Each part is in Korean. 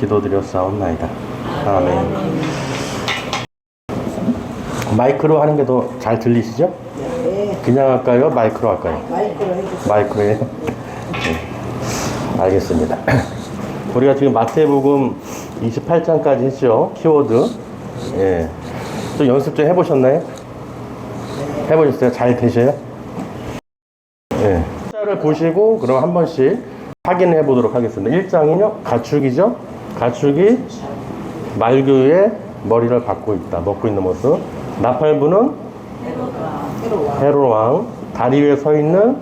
기도드렸사옵나이다. 아멘. 마이크로 하는 게 더 잘 들리시죠? 네. 그냥 할까요? 마이크로 할까요? 마이크로 해주세요. 마이크로예요? 네. 알겠습니다. 우리가 지금 마태복음 28장까지 했죠. 키워드. 예. 좀 연습 좀 해보셨나요? 해보셨어요? 잘 되셔요? 예. 숫자를 보시고 그럼 한 번씩 확인해 보도록 하겠습니다. 1장이요. 가축이죠. 가축이 말교의 머리를 받고 있다. 먹고 있는 모습. 나팔부는 헤롯왕. 다리 위에 서 있는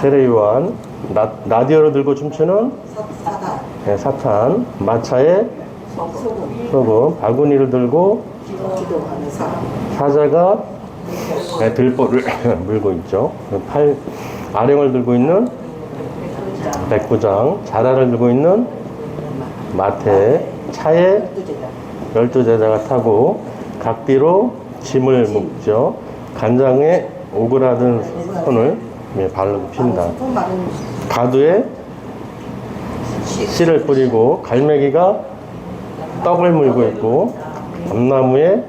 세례요한. 라디오를 들고 춤추는 사탄. 마차에 소금. 바구니를 들고 기도하는 사람. 사자가 들보를 물고 있죠. 아령을 들고 있는 백부장. 자라를 들고 있는 마태. 차에 12제자가 타고 각디로 짐을 묶죠. 간장에 오그라든 손을 바르고 핀다. 가두에 씨를 뿌리고 갈매기가 떡을 물고 있고 감나무에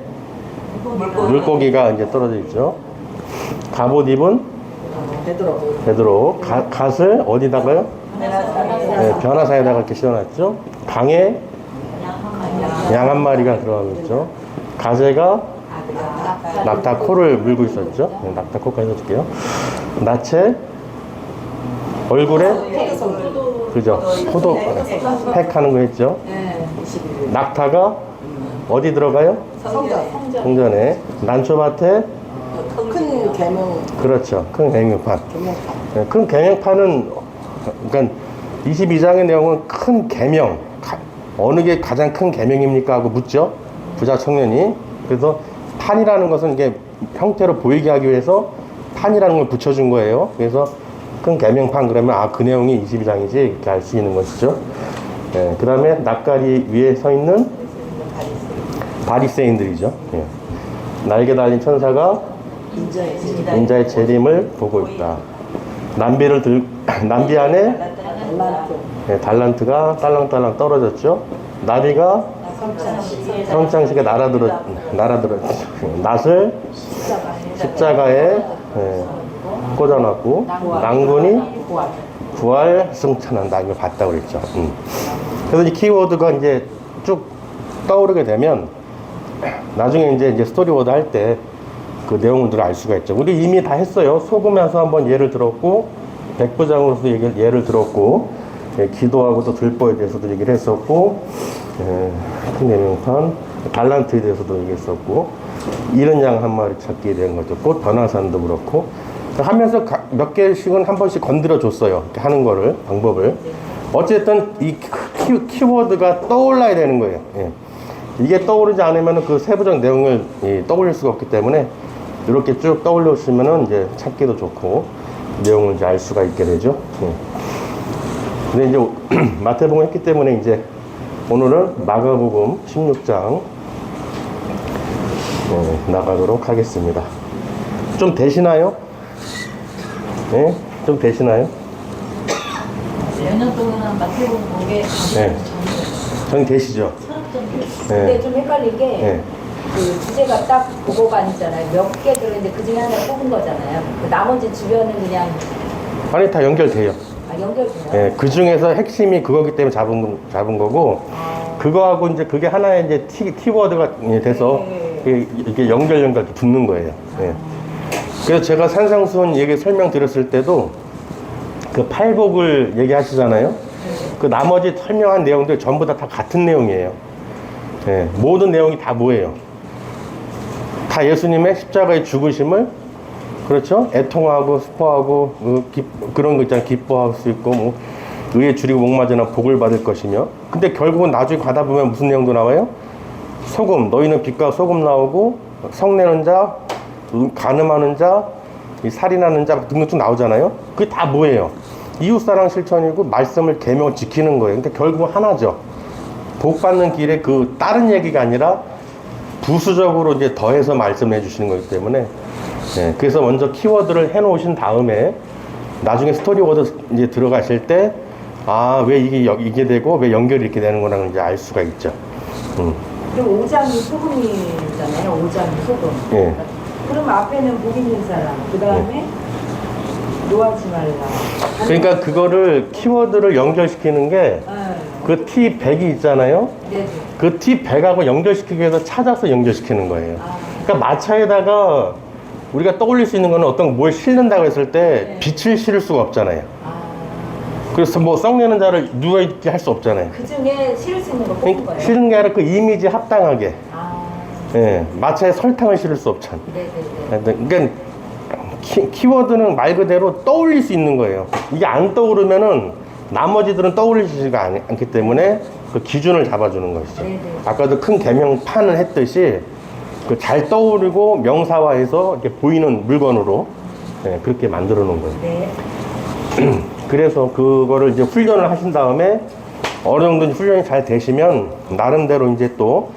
물고기가 이제 떨어져 있죠. 갑옷 입은 베드로. 갓을 어디다가요? 변화사에다가 이렇게 씌워놨죠. 방에 양 한 마리가 들어가고 있죠. 가재가 낙타 코를 물고 있었죠. 낙타 코까지 해줄게요. 나체 얼굴에 그죠. 포도 팩 하는 거 했죠. 낙타가 어디 들어가요? 성전에. 난초밭에 큰 계명. 그렇죠. 큰 계명판. 큰 계명판은 그러니까 22장의 내용은 큰 계명. 어느 게 가장 큰 계명입니까? 하고 묻죠. 부자 청년이. 그래서 판이라는 것은 이게 형태로 보이게 하기 위해서 판이라는 걸 붙여준 거예요. 그래서 큰 계명판 그러면 그 내용이 22장이지 이렇게 알 수 있는 것이죠. 예, 그 다음에 낯가리 위에 서 있는 바리새인들이죠. 예. 날개 달린 천사가 인자의 재림을 보고 있다. 남비 안에 달란트가 딸랑딸랑 떨어졌죠. 나비가 성창식에 날아들었죠. 낫을 십자가에 꽂아놨고 낭군이 부활 승천한다. 이걸 봤다고 그랬죠. 그래서 이 키워드가 이제 쭉 떠오르게 되면 나중에 이제 스토리워드 할 때 그 내용들을 알 수가 있죠. 우리 이미 다 했어요. 소금에서 한번 예를 들었고, 백부장으로서 예를 들었고, 기도하고 또 들보에 대해서도 얘기를 했었고, 큰 내명판, 달란트에 대해서도 얘기했었고, 잃은 양 한 마리 찾기에 대한 거죠. 꽃 변화산도 그렇고, 하면서 몇 개씩은 한 번씩 건드려 줬어요. 이렇게 하는 거를, 방법을. 어쨌든 이 키워드가 떠올라야 되는 거예요. 예. 이게 떠오르지 않으면 그 세부적 내용을 떠올릴 수가 없기 때문에 이렇게 쭉 떠올려 주시면은 이제 찾기도 좋고 내용을 이제 알 수가 있게 되죠. 예. 근데 이제 마태복음 했기 때문에 이제 오늘은 마가복음 16장 나가도록 하겠습니다. 좀 되시나요? 네? 좀 되시나요? 몇 년 동안 마태복음 보게 정되시죠? 근데 좀 헷갈린 게 그 주제가 딱 그거가 아니잖아요. 몇 개 들었는데 그 중에 하나 뽑은 거잖아요. 그 나머지 주변은 그냥 아니 다 연결돼요. 연결돼요. 예, 그 중에서 핵심이 그거기 때문에 잡은 거고 그거하고 이제 그게 하나의 이제 키워드가 돼서 이게 연결 붙는 거예요. 예. 그래서 제가 산상수훈 얘기 설명드렸을 때도 그 팔복을 얘기하시잖아요. 그 나머지 설명한 내용들 전부 다 같은 내용이에요. 예, 모든 내용이 다 뭐예요? 다 예수님의 십자가의 죽으심을 그렇죠? 애통하고 슬퍼하고 그런 거 있잖아요. 기뻐할 수 있고 뭐 의에 줄이고 목마르나 복을 받을 것이며. 근데 결국은 나중에 가다 보면 무슨 내용도 나와요? 소금, 너희는 빛과 소금 나오고 성내는 자, 간음하는 자, 살인하는 자 등등 쭉 나오잖아요. 그게 다 뭐예요? 이웃사랑 실천이고 말씀을 계명 지키는 거예요. 그러니까 결국은 하나죠. 복 받는 길에 그 다른 얘기가 아니라 부수적으로 이제 더해서 말씀해 주시는 거기 때문에 그래서 먼저 키워드를 해 놓으신 다음에 나중에 스토리워드 이제 들어가실 때 아, 왜 이게 되고 왜 연결이 이렇게 되는구나 이제 알 수가 있죠. 그리고 오장이 소금이잖아요. 오장이 소금. 예. 그럼 앞에는 복 있는 사람, 그 다음에 노하지 말라. 그러니까 그거를 키워드를 연결시키는 게 그 T100이 있잖아요. 네. 그 T100하고 연결시키기 위해서 찾아서 연결시키는 거예요. 아, 그러니까 마차에다가 우리가 떠올릴 수 있는 거는 어떤 뭘 실는다고 했을 때 네. 빛을 실을 수가 없잖아요. 아, 그래서 뭐 썩내는 자를 누가 있게 할 수 없잖아요. 그 중에 실을 수 있는 거 뽑은 거예요? 실은 게 아니라 그 이미지 합당하게. 아, 예, 마차에 설탕을 실을 수 없잖아. 네네네. 그러니까 키워드는 말 그대로 떠올릴 수 있는 거예요. 이게 안 떠오르면은 나머지들은 떠올리지가 않기 때문에 그 기준을 잡아주는 것이죠. 네네. 아까도 큰 개명판을 했듯이 그 잘 떠오르고 명사화해서 이렇게 보이는 물건으로 예, 그렇게 만들어 놓은 거예요. 네. 그래서 그거를 이제 훈련을 하신 다음에 어느 정도 훈련이 잘 되시면 나름대로 이제 또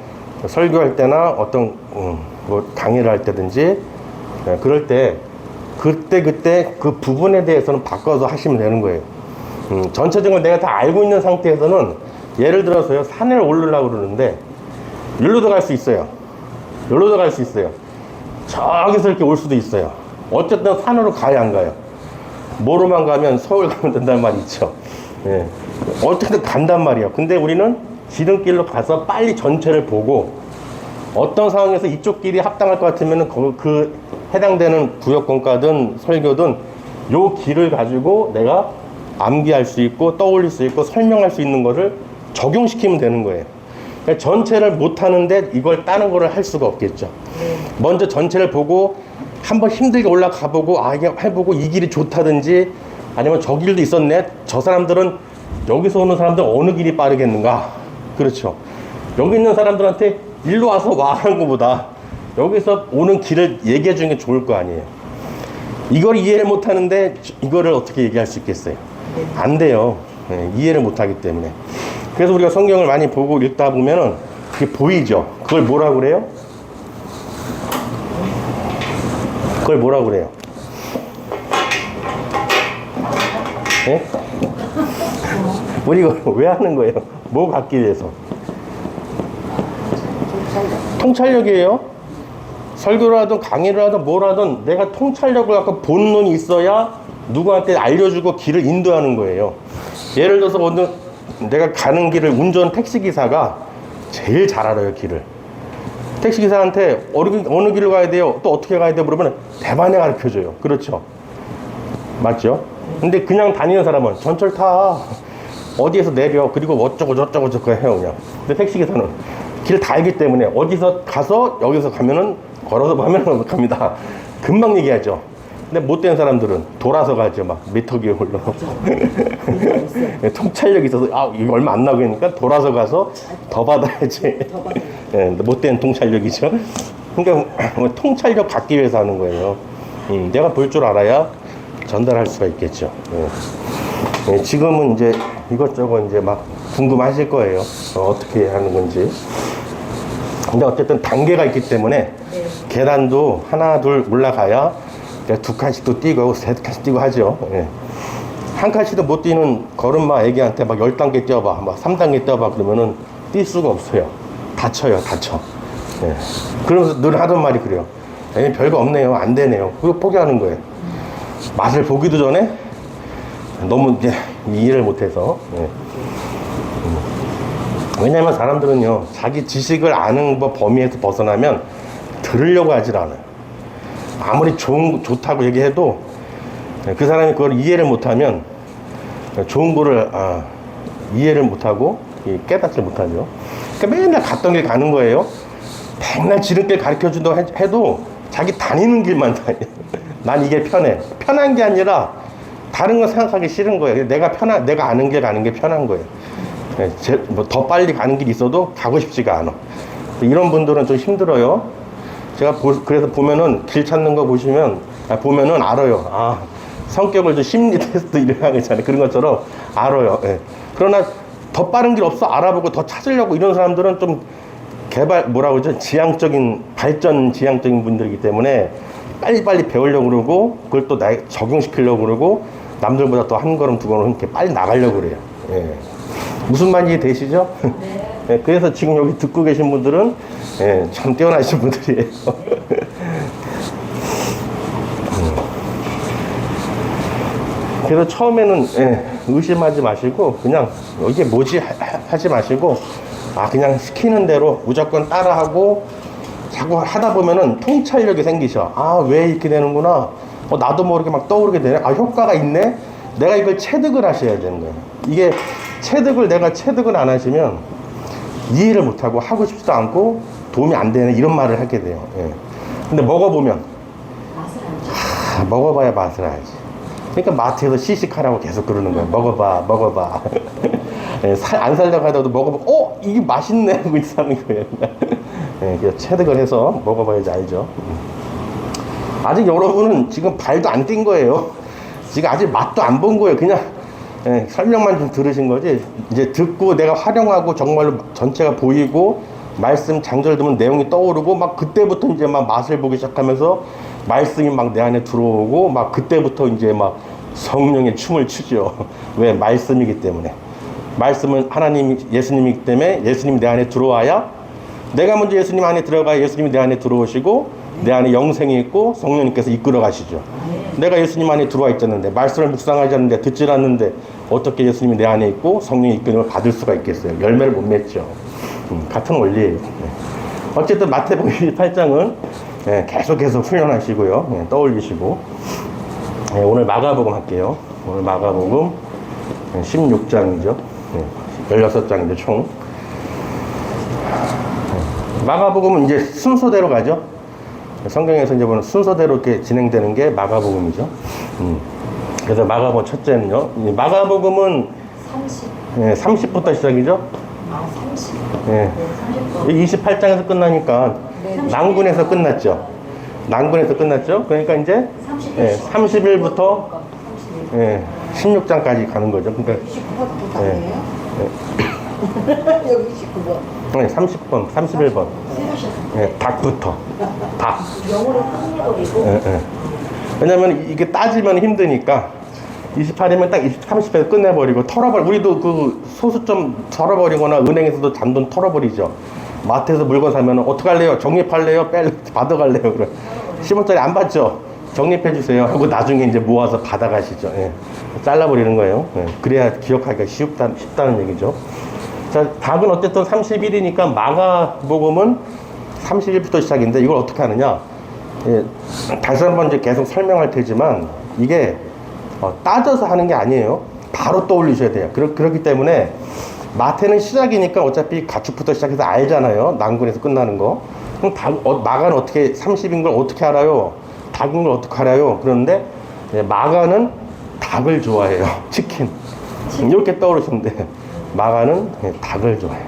설교할 때나 어떤 뭐 강의를 할 때든지 예, 그럴 때 그때 그 부분에 대해서는 바꿔서 하시면 되는 거예요. 전체적으로 내가 다 알고 있는 상태에서는 예를 들어서요, 산을 오르려고 그러는데 여기로도 갈 수 있어요. 여기로도 갈 수 있어요. 저기서 이렇게 올 수도 있어요. 어쨌든 산으로 가야 안 가요. 뭐로만 가면 서울 가면 된다는 말이 있죠. 예. 어쨌든 간단 말이에요. 근데 우리는 지름길로 가서 빨리 전체를 보고 어떤 상황에서 이쪽 길이 합당할 것 같으면 그 해당되는 구역권과든 설교든 요 길을 가지고 내가 암기할 수 있고 떠올릴 수 있고 설명할 수 있는 거를 적용시키면 되는 거예요. 그러니까 전체를 못 하는데 이걸 따는 거를 할 수가 없겠죠. 먼저 전체를 보고 한번 힘들게 올라가 보고 이게 해보고 이 길이 좋다든지 아니면 저 길도 있었네. 저 사람들은 여기서 오는 사람들은 어느 길이 빠르겠는가. 그렇죠. 여기 있는 사람들한테 일로 와서 와 하는 것보다 여기서 오는 길을 얘기해 주는 게 좋을 거 아니에요. 이걸 이해를 못 하는데 이거를 어떻게 얘기할 수 있겠어요? 안 돼요. 네, 이해를 못 하기 때문에. 그래서 우리가 성경을 많이 보고 읽다 보면은 그게 보이죠. 그걸 뭐라 그래요? 그걸 뭐라 그래요? 예? 우리 이거 왜 하는 거예요? 뭐 갖기 위해서? 통찰력이에요. 설교를 하든 강의를 하든 뭘 하든 내가 통찰력을 갖고 본론이 있어야 누구한테 알려주고 길을 인도하는 거예요. 예를 들어서 내가 가는 길을 운전 택시기사가 제일 잘 알아요, 길을. 택시기사한테 어느 길로 가야 돼요? 또 어떻게 가야 돼요? 물어보면 대반에 가르쳐줘요. 그렇죠? 맞죠? 근데 그냥 다니는 사람은 전철 타. 어디에서 내려. 그리고 어쩌고 저쩌고 해요, 그냥. 근데 택시기사는 길 다 알기 때문에 어디서 가서 여기서 가면은 걸어서 가면 갑니다. 금방 얘기하죠. 근데 못된 사람들은 돌아서 가죠. 막 미터 위에 올라가고. 통찰력이 있어서 이거 얼마 안 나오니까 돌아서 가서 더 받아야지. 예, 못된 통찰력이죠. 그러니까 통찰력 갖기 위해서 하는 거예요. 내가 볼 줄 알아야 전달할 수가 있겠죠. 예. 예, 지금은 이제 이것저것 이제 막 궁금하실 거예요. 어떻게 하는 건지. 근데 어쨌든 단계가 있기 때문에 계단도 하나 둘 올라가야 두 칸씩도 뛰고 세 칸씩 뛰고 하죠. 예. 한 칸씩도 못 뛰는 걸음마 애기한테 막 10단계 뛰어봐, 막 3단계 뛰어봐 그러면은 뛸 수가 없어요. 다쳐요. 예. 그러면서 늘 하던 말이 그래요. 별거 없네요. 안 되네요. 그거 포기하는 거예요. 맛을 보기도 전에 너무 이제 이해를 못해서. 예. 왜냐면 사람들은요, 자기 지식을 아는 법 범위에서 벗어나면 들으려고 하질 않아요. 아무리 좋다고 얘기해도 그 사람이 그걸 이해를 못하면 좋은 거를 이해를 못하고 깨닫지 못하죠. 그러니까 맨날 갔던 길 가는 거예요. 맨날 지름길 가르쳐준다고 해도 자기 다니는 길만 다녀. 난 이게 편해. 편한 게 아니라 다른 거 생각하기 싫은 거예요. 내가 아는 길 가는 게 편한 거예요. 더 빨리 가는 길이 있어도 가고 싶지가 않아. 이런 분들은 좀 힘들어요. 제가 그래서 보면은 길 찾는 거 보면은 알아요. 성격을 좀 심리 테스트 이런 하잖아요. 그런 것처럼 알아요. 예. 그러나 더 빠른 길 없어? 알아보고 더 찾으려고 이런 사람들은 좀 발전 지향적인 분들이기 때문에 빨리빨리 배우려고 그러고 그걸 또 적용시키려고 그러고 남들보다 더 한 걸음 두 걸음 이렇게 빨리 나가려고 그래요. 예. 무슨 말인지 되시죠? 예, 그래서 지금 여기 듣고 계신 분들은 예, 참 뛰어나신 분들이에요. 그래서 처음에는 예, 의심하지 마시고 그냥 이게 뭐지 하지 마시고 그냥 시키는 대로 무조건 따라하고 자꾸 하다 보면은 통찰력이 생기셔. 왜 이렇게 되는구나. 나도 모르게 막 떠오르게 되네. 효과가 있네. 내가 이걸 체득을 하셔야 되는 거예요. 이게 내가 체득을 안 하시면 이해를 못하고 하고 싶지도 않고 도움이 안 되는 이런 말을 하게 돼요. 예. 근데 먹어보면 먹어봐야 맛을 알지. 그러니까 마트에서 시식하라고 계속 그러는 거예요. 먹어봐. 예, 안 살려고 하다가도 먹어보고 이게 맛있네 하고 있는 거예요. 예, 그래서 체득을 해서 먹어봐야지 알죠. 아직 여러분은 지금 발도 안 뛴 거예요. 지금 아직 맛도 안 본 거예요. 그냥 예, 설명만 좀 들으신 거지. 이제 듣고 내가 활용하고 정말로 전체가 보이고 말씀 장절 들으면 내용이 떠오르고 막 그때부터 이제 막 맛을 보기 시작하면서 말씀이 막 내 안에 들어오고 막 그때부터 이제 막 성령의 춤을 추죠. 왜? 말씀이기 때문에. 말씀은 하나님, 예수님이기 때문에 예수님이 내 안에 들어와야 내가 먼저 예수님 안에 들어가야 예수님이 내 안에 들어오시고 내 안에 영생이 있고 성령님께서 이끌어 가시죠. 내가 예수님 안에 들어와 있었는데 말씀을 묵상하지 않는데 듣질 않는데 어떻게 예수님이 내 안에 있고 성령의 이끌림을 받을 수가 있겠어요. 열매를 못 맺죠. 같은 원리예요. 어쨌든 마태복음 28장은 계속해서 훈련하시고요. 떠올리시고 오늘 마가복음 할게요. 오늘 마가복음 16장이죠. 16장이죠 총. 마가복음은 이제 순서대로 가죠. 성경에서 이제 보는 순서대로 이렇게 진행되는 게 마가복음이죠. 그래서 마가복음 첫째는요. 마가복음은 30부터 시작이죠. 30. 예. 28장에서 끝나니까 난군에서 끝났죠. 난군에서 끝났죠. 그러니까 이제 30일부터 16장까지 가는 거죠. 그러니까 29번부터 다네요. 여기 29번. 30번, 31번. 닭부터. 닭. 영어로 끝내버리고. 왜냐면 이게 따지면 힘드니까 28이면 딱 30에서 끝내버리고 털어버려. 우리도 그 소수점 털어버리거나 은행에서도 잔돈 털어버리죠. 마트에서 물건 사면 어떡할래요? 적립할래요? 받아갈래요? 그래. 10원짜리 안 받죠? 적립해주세요 하고 나중에 이제 모아서 받아가시죠. 잘라버리는 거예요. 그래야 기억하기가 쉽다는 얘기죠. 자, 닭은 어쨌든 30일이니까 마가복음은 30일부터 시작인데 이걸 어떻게 하느냐? 다시 한번 이제 계속 설명할 테지만 이게 따져서 하는 게 아니에요. 바로 떠올리셔야 돼요. 그렇기 때문에 마태는 시작이니까 어차피 가축부터 시작해서 알잖아요. 난군에서 끝나는 거. 그럼 마가는 어떻게 30인 걸 어떻게 알아요? 닭인 걸 어떻게 알아요? 그런데 마가는 닭을 좋아해요. 치킨. 이렇게 떠오르시면 돼요. 마가는 닭을 좋아해요.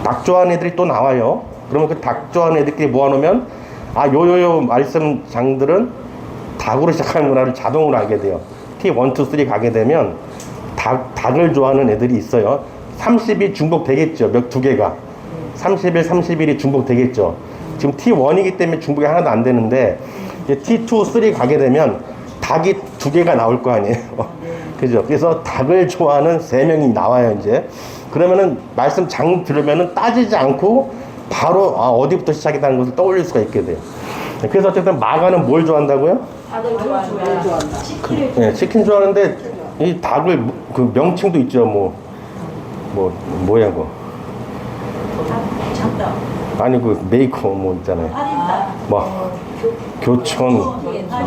닭 좋아하는 애들이 또 나와요. 그러면 그 닭 좋아하는 애들끼리 모아놓으면 요요요 말씀 장들은 닭으로 시작하는구나를 자동으로 알게 돼요. T1, 2, 3 가게 되면 닭을 좋아하는 애들이 있어요. 30이 중복되겠죠. 두 개가. 30일, 30일이 중복되겠죠. 지금 T1이기 때문에 중복이 하나도 안 되는데 이제 T2, 3 가게 되면 닭이 두 개가 나올 거 아니에요. 그죠? 그래서 닭을 좋아하는 3명이 나와요, 이제. 그러면은 말씀 장 들으면은 따지지 않고 바로 어디부터 시작이라는 것을 떠올릴 수가 있게 돼요. 그래서 어쨌든 마가는 뭘 좋아한다고요? 닭을 좋아한다. 치킨. 치킨 좋아하는데 이 닭을 그 명칭도 있죠. 뭐야 그. 작다. 아니 그 메이커 뭐 있잖아요. 뭐 교촌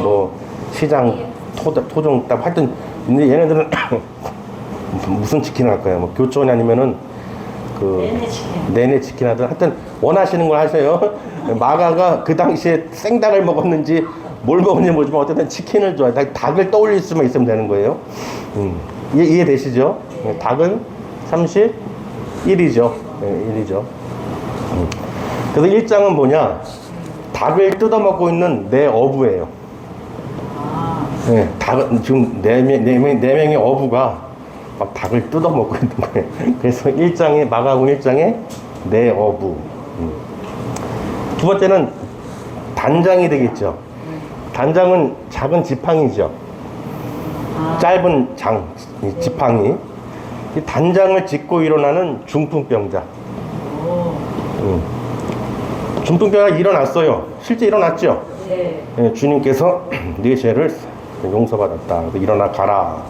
뭐 시장 토종 딱 하여튼 근데 얘네들은 무슨 치킨 할까요? 뭐 교촌이 아니면은 그 내내 치킨 하든 하여튼 원하시는 걸 하세요. 마가가 그 당시에 생닭을 먹었는지 뭘 먹었는지 모르지만 어쨌든 치킨을 좋아해. 닭을 떠올릴 수만 있으면 되는 거예요. 이해되시죠? 닭은 31이죠. 1이죠. 그래서 1장은 뭐냐? 닭을 뜯어먹고 있는 내 어부예요. 닭은 지금 네 명의 어부가 막 닭을 뜯어먹고 있는 거예요. 그래서 1장에, 마가복음 1장에 내 어부. 두 번째는 단장이 되겠죠. 단장은 작은 지팡이죠. 짧은 지팡이. 이 단장을 짓고 일어나는 중풍병자. 중풍병자가 일어났어요. 실제 일어났죠? 네. 예, 주님께서 네 죄를 용서받았다. 일어나 가라.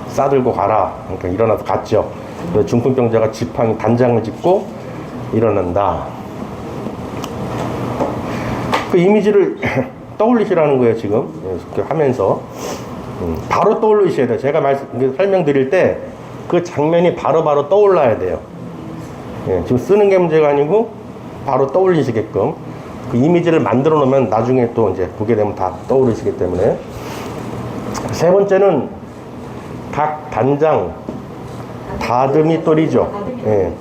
싸들고 가라. 그러니까 일어나서 갔죠. 중풍병자가 지팡이 단장을 짚고 일어난다. 그 이미지를 떠올리시라는 거예요, 지금. 이렇게 하면서. 바로 떠올리셔야 돼요. 제가 설명드릴 때 그 장면이 바로바로 떠올라야 돼요. 예, 지금 쓰는 게 문제가 아니고 바로 떠올리시게끔 그 이미지를 만들어 놓으면 나중에 또 이제 보게 되면 다 떠오르시기 때문에. 세 번째는 각 단장 다듬이 똘이죠. 예.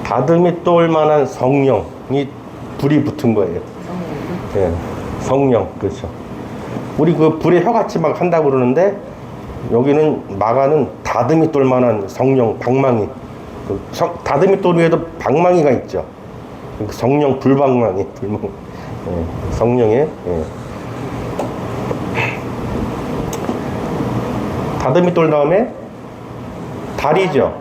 다듬이 똘 만한 성령이 불이 붙은 거예요. 예. 성령, 그렇죠. 우리 그 불에 혀같이 막 한다고 그러는데 여기는 마가는 다듬이 똘 만한 성령, 방망이. 다듬이 똘 위에도 방망이가 있죠. 성령 불방망이, 예. 성령의, 예. 다듬이 똘 다음에 달이죠.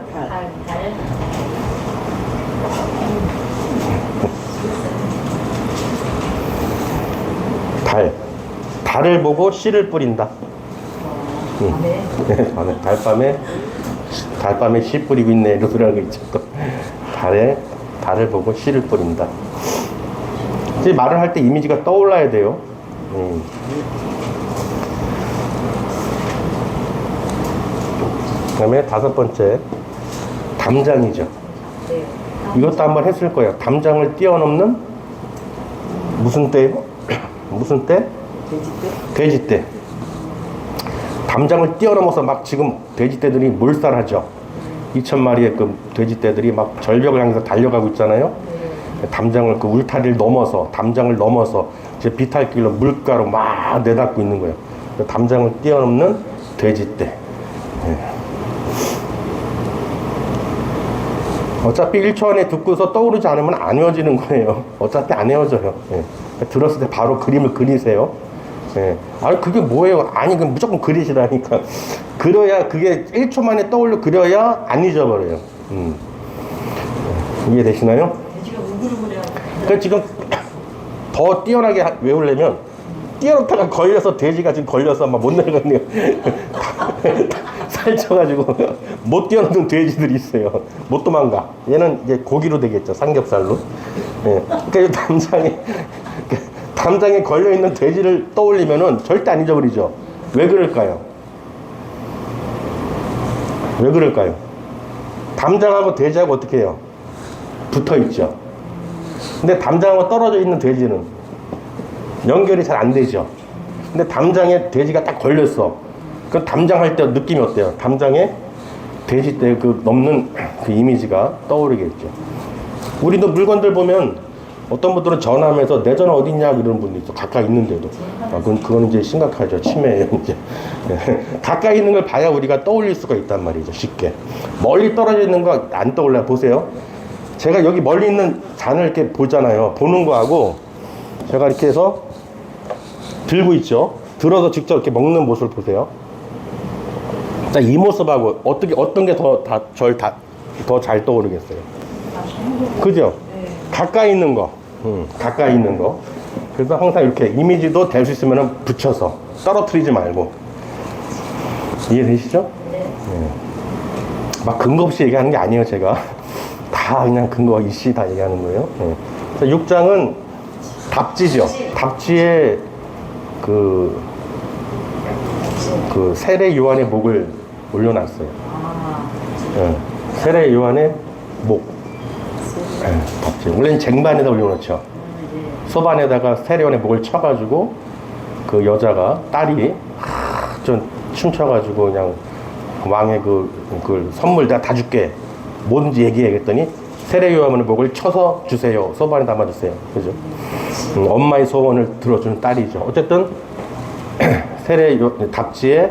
달을 보고 씨를 뿌린다. 네, 달밤에 씨 뿌리고 있네 이러더라는 거 있죠. 또 달을 보고 씨를 뿌린다. 이제 말을 할 때 이미지가 떠올라야 돼요. 그다음에 다섯 번째 담장이죠. 이것도 한번 했을 거예요. 담장을 뛰어넘는 무슨 때예요? 무슨 때? 돼지떼. 담장을 뛰어넘어서 막 지금 돼지떼들이 몰살하죠. 2,000마리의 그 돼지떼들이 막 절벽을 향해서 달려가고 있잖아요. 담장을 그 울타리를 넘어서 담장을 넘어서 이제 비탈길로 물가로 막 내닫고 있는 거예요. 담장을 뛰어넘는 돼지떼. 네. 어차피 1초 안에 듣고서 떠오르지 않으면 안 헤어지는 거예요. 어차피 안 헤어져요. 네. 들었을 때 바로 그림을 그리세요. 예. 아니 그게 뭐예요? 아니 그 무조건 그리시라니까. 그려야 그게 1초 만에 떠올려 그려야 안 잊어버려요. 이해되시나요? 돼지가 우글우글해요. 그러니까 지금 더 뛰어나게 외우려면 뛰어넘다가 걸려서 돼지가 지금 걸려서 막 못 내려갔네요. 살쪄가지고 못 뛰어넘는 돼지들이 있어요. 못 도망가. 얘는 이제 고기로 되겠죠. 삼겹살로. 예. 그러니까 이 담장에 걸려있는 돼지를 떠올리면은 절대 안 잊어버리죠. 왜 그럴까요? 왜 그럴까요? 담장하고 돼지하고 어떻게 해요? 붙어 있죠. 근데 담장하고 떨어져 있는 돼지는 연결이 잘 안 되죠. 근데 담장에 돼지가 딱 걸렸어. 그럼 담장할 때 느낌이 어때요? 담장에 돼지 때 그 넘는 그 이미지가 떠오르겠죠. 우리도 물건들 보면 어떤 분들은 전화하면서 내 전화 어딨냐 이런 분도 있어. 가까이 있는데도. 그건 이제 심각하죠. 치매예요, 이제. 가까이 있는 걸 봐야 우리가 떠올릴 수가 있단 말이죠. 쉽게. 멀리 떨어져 있는 거 안 떠올라요. 보세요. 제가 여기 멀리 있는 잔을 이렇게 보잖아요. 보는 거하고 제가 이렇게 해서 들고 있죠. 들어서 직접 이렇게 먹는 모습을 보세요. 자, 이 모습하고 어떤 게 더 잘 떠오르겠어요? 그죠? 가까이 있는 거. 가까이 있는 거. 그래서 항상 이렇게 이미지도 될 수 있으면 붙여서 떨어뜨리지 말고. 이해되시죠? 네. 막 근거 없이 얘기하는 게 아니에요, 제가. 다 그냥 근거가 이씨 다 얘기하는 거예요. 네. 6장은 답지죠. 답지에 그 세례 요한의 목을 올려놨어요. 네. 세례 요한의 목. 네, 답지. 원래는 쟁반에다 올려놓죠. 소반에다가 세례 요한의 목을 쳐가지고 그 여자가 딸이 좀 춤춰가지고 그냥 왕의 그 선물 내가 다 줄게. 뭐든지 얘기해야겠더니 세례 요한의 목을 쳐서 주세요. 소반에 담아주세요. 그죠? 엄마의 소원을 들어주는 딸이죠. 어쨌든 세례 답지에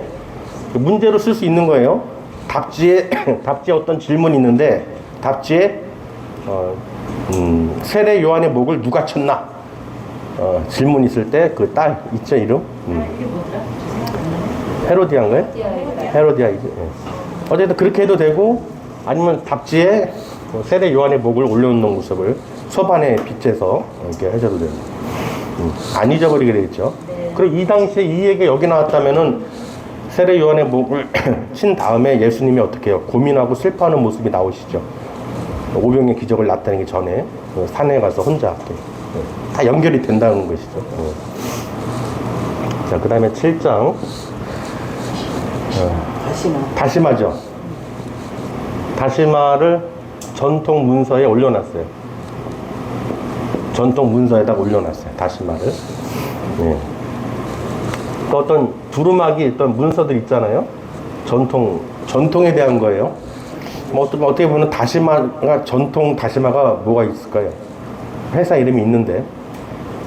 문제로 쓸 수 있는 거예요. 답지에 어떤 질문이 있는데 답지에 세례 요한의 목을 누가 쳤나? 질문 있을 때 그 딸 있죠, 이름? 이게 뭐더라? 헤로디아인가요? 헤로디아이죠. 예. 어쨌든 그렇게 해도 되고 아니면 답지에 세례 요한의 목을 올려놓는 모습을 소반에 비춰서 이렇게 해줘도 됩니다. 안 잊어버리게 되겠죠. 네. 그리고 이 당시에 이 얘기 여기 나왔다면은 세례 요한의 목을 친 다음에 예수님이 어떻게 해요? 고민하고 슬퍼하는 모습이 나오시죠. 오병의 기적을 나타내기 전에 산에 가서 혼자 이렇게 다 연결이 된다는 것이죠. 자, 그 다음에 7장 다시마죠. 다시마를 전통 문서에 올려놨어요. 전통 문서에다 올려놨어요. 다시마를. 예. 또 어떤 두루마기 어떤 문서들 있잖아요. 전통에 대한 거예요. 뭐 어떻게 보면 다시마가 전통 다시마가 뭐가 있을까요? 회사 이름이 있는데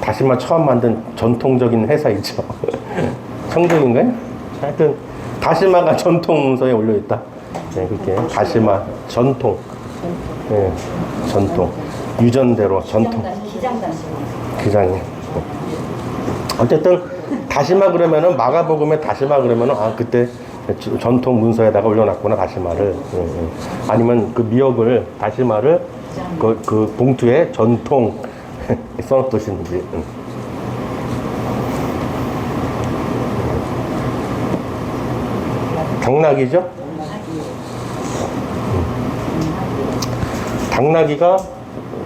다시마 처음 만든 전통적인 회사 있죠. 청정인가요? 하여튼 다시마가 전통 문서에 올려 있다. 네, 그렇게 다시마 전통. 네, 전통. 유전대로 전통. 기장이. 어쨌든 다시마 그러면은 마가복음에 다시마 그러면은 아 그때 전통 문서에다가 올려놨구나 다시마를. 아니면 그 미역을 다시마를 그 봉투에 전통 써놓듯인지. 당나귀죠? 당나귀가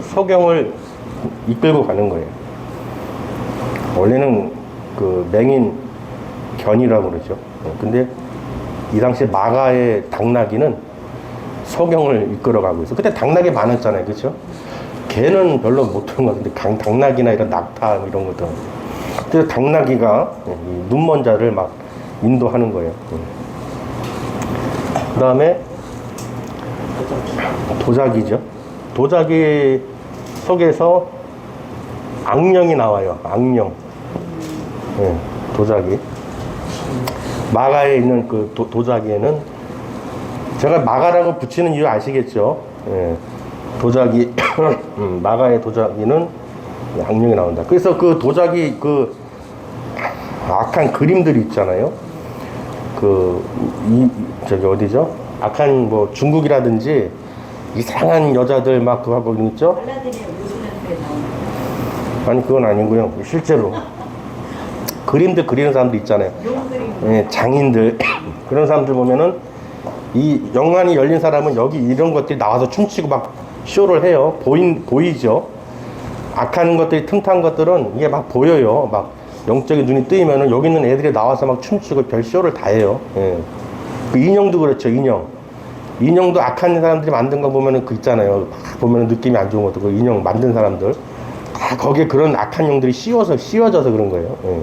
소경을 이끌고 가는 거예요. 원래는 그 맹인 견이라고 그러죠. 근데 이 당시 마가의 당나귀는 소경을 이끌어 가고 있어. 그때 당나귀 많았잖아요. 그렇죠? 개는 별로 못 들은 것 같은데 당나귀나 이런 낙타 이런 것들. 그래서 당나귀가 눈먼 자를 막 인도하는 거예요. 그 다음에 도자기죠. 도자기 속에서 악령이 나와요. 악령. 네, 도자기. 마가에 있는 그 도자기에는 제가 마가라고 붙이는 이유 아시겠죠? 네, 도자기 마가의 도자기는 악령이 나온다. 그래서 그 도자기 그 악한 그림들이 있잖아요. 저기 어디죠? 악한 뭐 중국이라든지 이상한 여자들 막 그거 하고 있죠? 아니 그건 아니고요. 실제로 그림들 그리는 사람들 있잖아요. 예, 장인들 그런 사람들 보면은 이 영안이 열린 사람은 여기 이런 것들이 나와서 춤추고 막 쇼를 해요. 보이죠? 악한 것들이 틈탄 것들은 이게 막 보여요. 막 영적인 눈이 뜨이면은 여기 있는 애들이 나와서 막 춤추고 별 쇼를 다 해요. 예. 그 인형도 그렇죠. 인형도 악한 사람들이 만든 거 보면은 그 있잖아요. 보면은 느낌이 안 좋은 것도 그 인형 만든 사람들 다 거기에 그런 악한 영들이 씌워져서 그런 거예요. 예.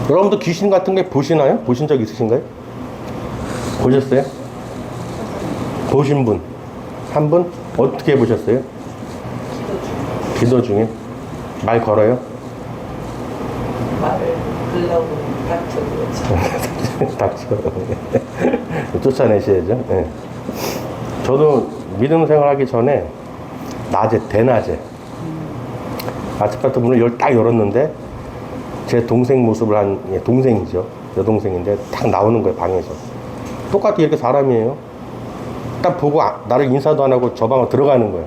여러분도 귀신 같은 게 보시나요? 보신 적 있으신가요? 보셨어요? 보신 분? 한 분? 어떻게 보셨어요? 기도 중에? 말 걸어요? 말을 걸려고 닥쳐. 닥쳐. 쫓아내셔야죠. 네. 저도 믿음 생활하기 전에 대낮에 아침부터 문을 딱 열었는데 제 동생 모습을 한 동생이죠. 여동생인데 딱 나오는 거예요. 방에서. 똑같이 이렇게 사람이에요. 딱 보고 나를 인사도 안 하고 저 방으로 들어가는 거예요.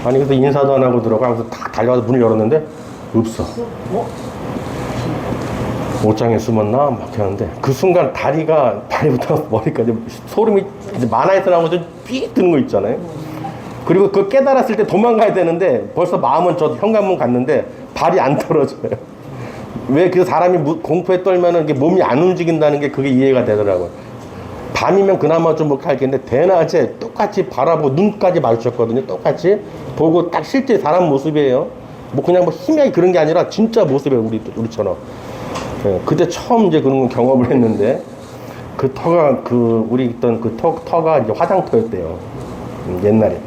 아니 그래서 인사도 안 하고 들어가면서 딱 달려와서 문을 열었는데 없어. 옷장에 숨었나? 막 하는데 그 순간 다리부터 머리까지 소름이 만화에서 나온 것처럼 삐 드는 거 있잖아요. 그리고 그걸 깨달았을 때 도망가야 되는데 벌써 마음은 저 현관문 갔는데 발이 안 떨어져요. 왜 그 사람이 공포에 떨면은 이게 몸이 안 움직인다는 게 그게 이해가 되더라고요. 밤이면 그나마 좀 뭐 할겠는데 대낮에 똑같이 바라보고 눈까지 마주쳤거든요. 똑같이 보고 딱 실제 사람 모습이에요. 뭐 그냥 뭐 희미하게 그런 게 아니라 진짜 모습이에요. 우리처럼. 네, 그때 처음 이제 그런 경험을 했는데 그 터가 우리 있던 그 터가 이제 화장터였대요. 옛날에.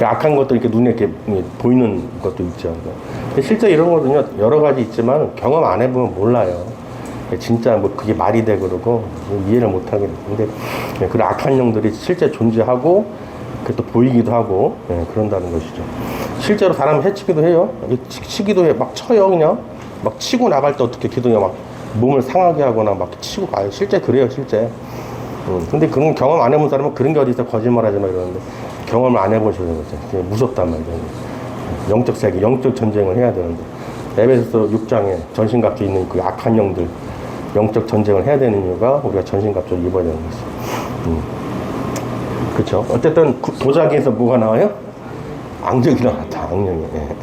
악한 것도 이렇게 눈에 이렇게 보이는 것도 있죠. 실제 이런 거는요, 여러 가지 있지만 경험 안 해보면 몰라요. 진짜 뭐 그게 말이 돼 그러고 이해를 못 하게 돼요. 근데 그런 악한 영들이 실제 존재하고 그게 또 보이기도 하고 그런다는 것이죠. 실제로 사람 해치기도 해요. 치기도 해. 막 쳐요, 그냥. 막 치고 나갈 때 어떻게 기둥에 막 몸을 상하게 하거나 막 치고 가요. 실제 그래요, 실제. 근데 그런 경험 안 해본 사람은 그런 게 어디 있어 거짓말 하지 마 이러는데 경험을 안 해보셔야 되거든요. 무섭단 말이죠. 영적 세계, 영적 전쟁을 해야 되는데 에베소서 6장에 전신갑주 있는 그 악한 영들 영적 전쟁을 해야 되는 이유가 우리가 전신갑주를 입어야 되는 거죠. 그렇죠. 어쨌든 도자기에서 뭐가 나와요? 악령이 나왔다. 악령이. 예.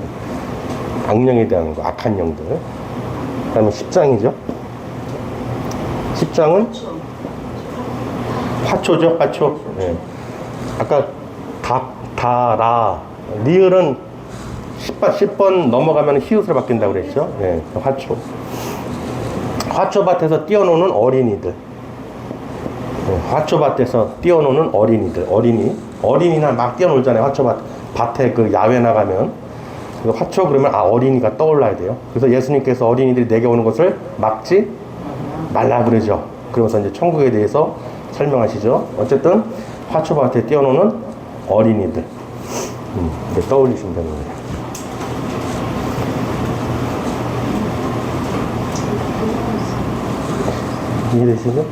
악령에 대한 거, 악한 영들. 그 다음에 10장이죠. 10장은 화초죠, 화초. 예. 아까 다라 리을은 10번 넘어가면 히읗으로 바뀐다고 그랬죠. 예. 화초. 화초밭에서 뛰어노는 어린이들. 예. 화초밭에서 뛰어노는 어린이들. 어린이나 막 뛰어놀잖아요. 밭에 그 야외 나가면. 화초 그러면 어린이가 떠올라야 돼요. 그래서 예수님께서 어린이들이 내게 오는 것을 막지 말라 그러죠. 그러면서 이제 천국에 대해서 설명하시죠. 어쨌든 화초밭에 뛰어노는 어린이들 떠올리시면 되는 거예요. 이해되시죠?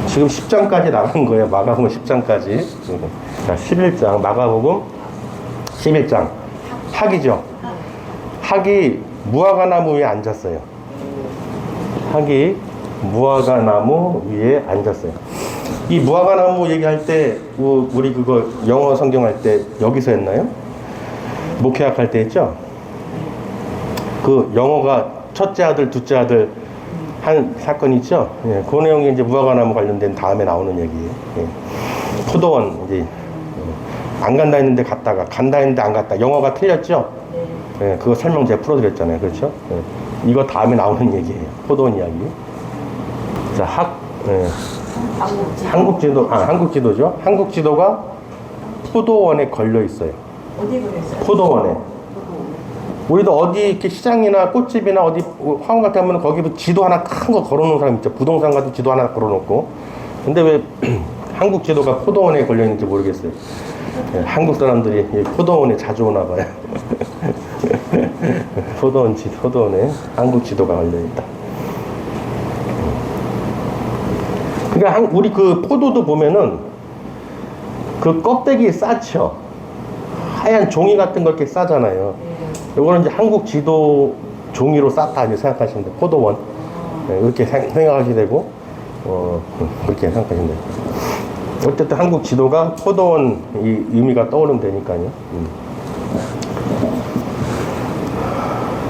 지금 10장까지 나간 거예요. 마가복음 10장까지. 자, 11장 마가복음 11장 학이죠. 학이 무화과나무 위에 앉았어요. 학이 무화과나무 위에 앉았어요. 이 무화과나무 얘기할 때 우리 그거 영어 성경 할 때 여기서 했나요? 목회학 할 때 했죠? 그 영어가 첫째 아들, 둘째 아들 한 사건 있죠? 예, 그 내용이 이제 무화과나무 관련된 다음에 나오는 얘기예요. 예. 포도원 이제 안 간다 했는데 갔다가 간다 했는데 안 갔다. 영어가 틀렸죠? 예, 그거 설명 제가 풀어드렸잖아요. 그렇죠? 예. 이거 다음에 나오는 얘기예요. 포도원 이야기. 자, 예. 한국지도죠. 한국지도가 포도원에 걸려 있어요. 어디 그랬어요? 포도원에. 우리도 어디 이렇게 시장이나 꽃집이나 어디 화원 같은 데 가면 거기 지도 하나 큰 거 걸어놓은 사람 있죠. 부동산 같은 지도 하나 걸어놓고. 근데 왜 한국 지도가 포도원에 걸려 있는지 모르겠어요. 네, 한국 사람들이 포도원에 자주 오나 봐요. 포도원에 한국 지도가 걸려 있다. 그러니까 우리 그 포도도 보면은 그 껍데기 싸죠. 하얀 종이 같은 걸 이렇게 싸잖아요. 이거는 이제 한국 지도 종이로 쌌다 이제 생각하시면 돼요. 포도원. 네, 이렇게 생각하시게 되고, 그렇게 생각하시면 돼요. 어쨌든 한국 지도가 포도원 이 의미가 떠오르면 되니까요.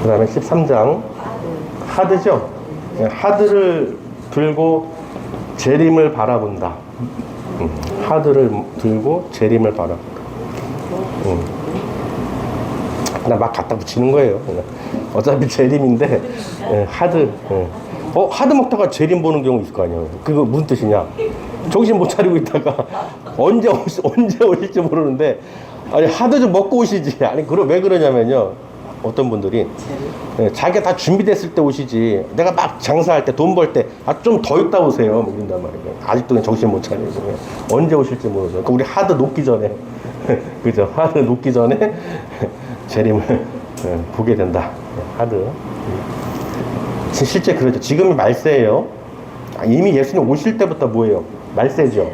그 다음에 13장. 하드죠? 네, 하드를 들고 재림을 바라본다. 하드를 들고 재림을 바라본다. 그냥 막 갖다 붙이는 거예요. 그냥. 어차피 재림인데, 예, 하드. 예. 하드 먹다가 재림 보는 경우 있을 거 아니에요. 그거 무슨 뜻이냐? 정신 못 차리고 있다가 언제 오실지 모르는데, 아니, 하드 좀 먹고 오시지. 아니, 왜 그러냐면요. 어떤 분들이, 예, 자기가 다 준비됐을 때 오시지. 내가 막 장사할 때, 돈 벌 때, 좀 더 있다 오세요. 뭐 이런단 말이에요. 아직도 그냥 정신 못 차리고. 언제 오실지 모르죠. 그러니까 우리 하드 녹기 전에, 그죠? 하드 녹기 전에, 재림을 보게 된다. 하드. 실제 그렇죠. 지금이 말세예요. 이미 예수님 오실 때부터 뭐예요? 말세죠.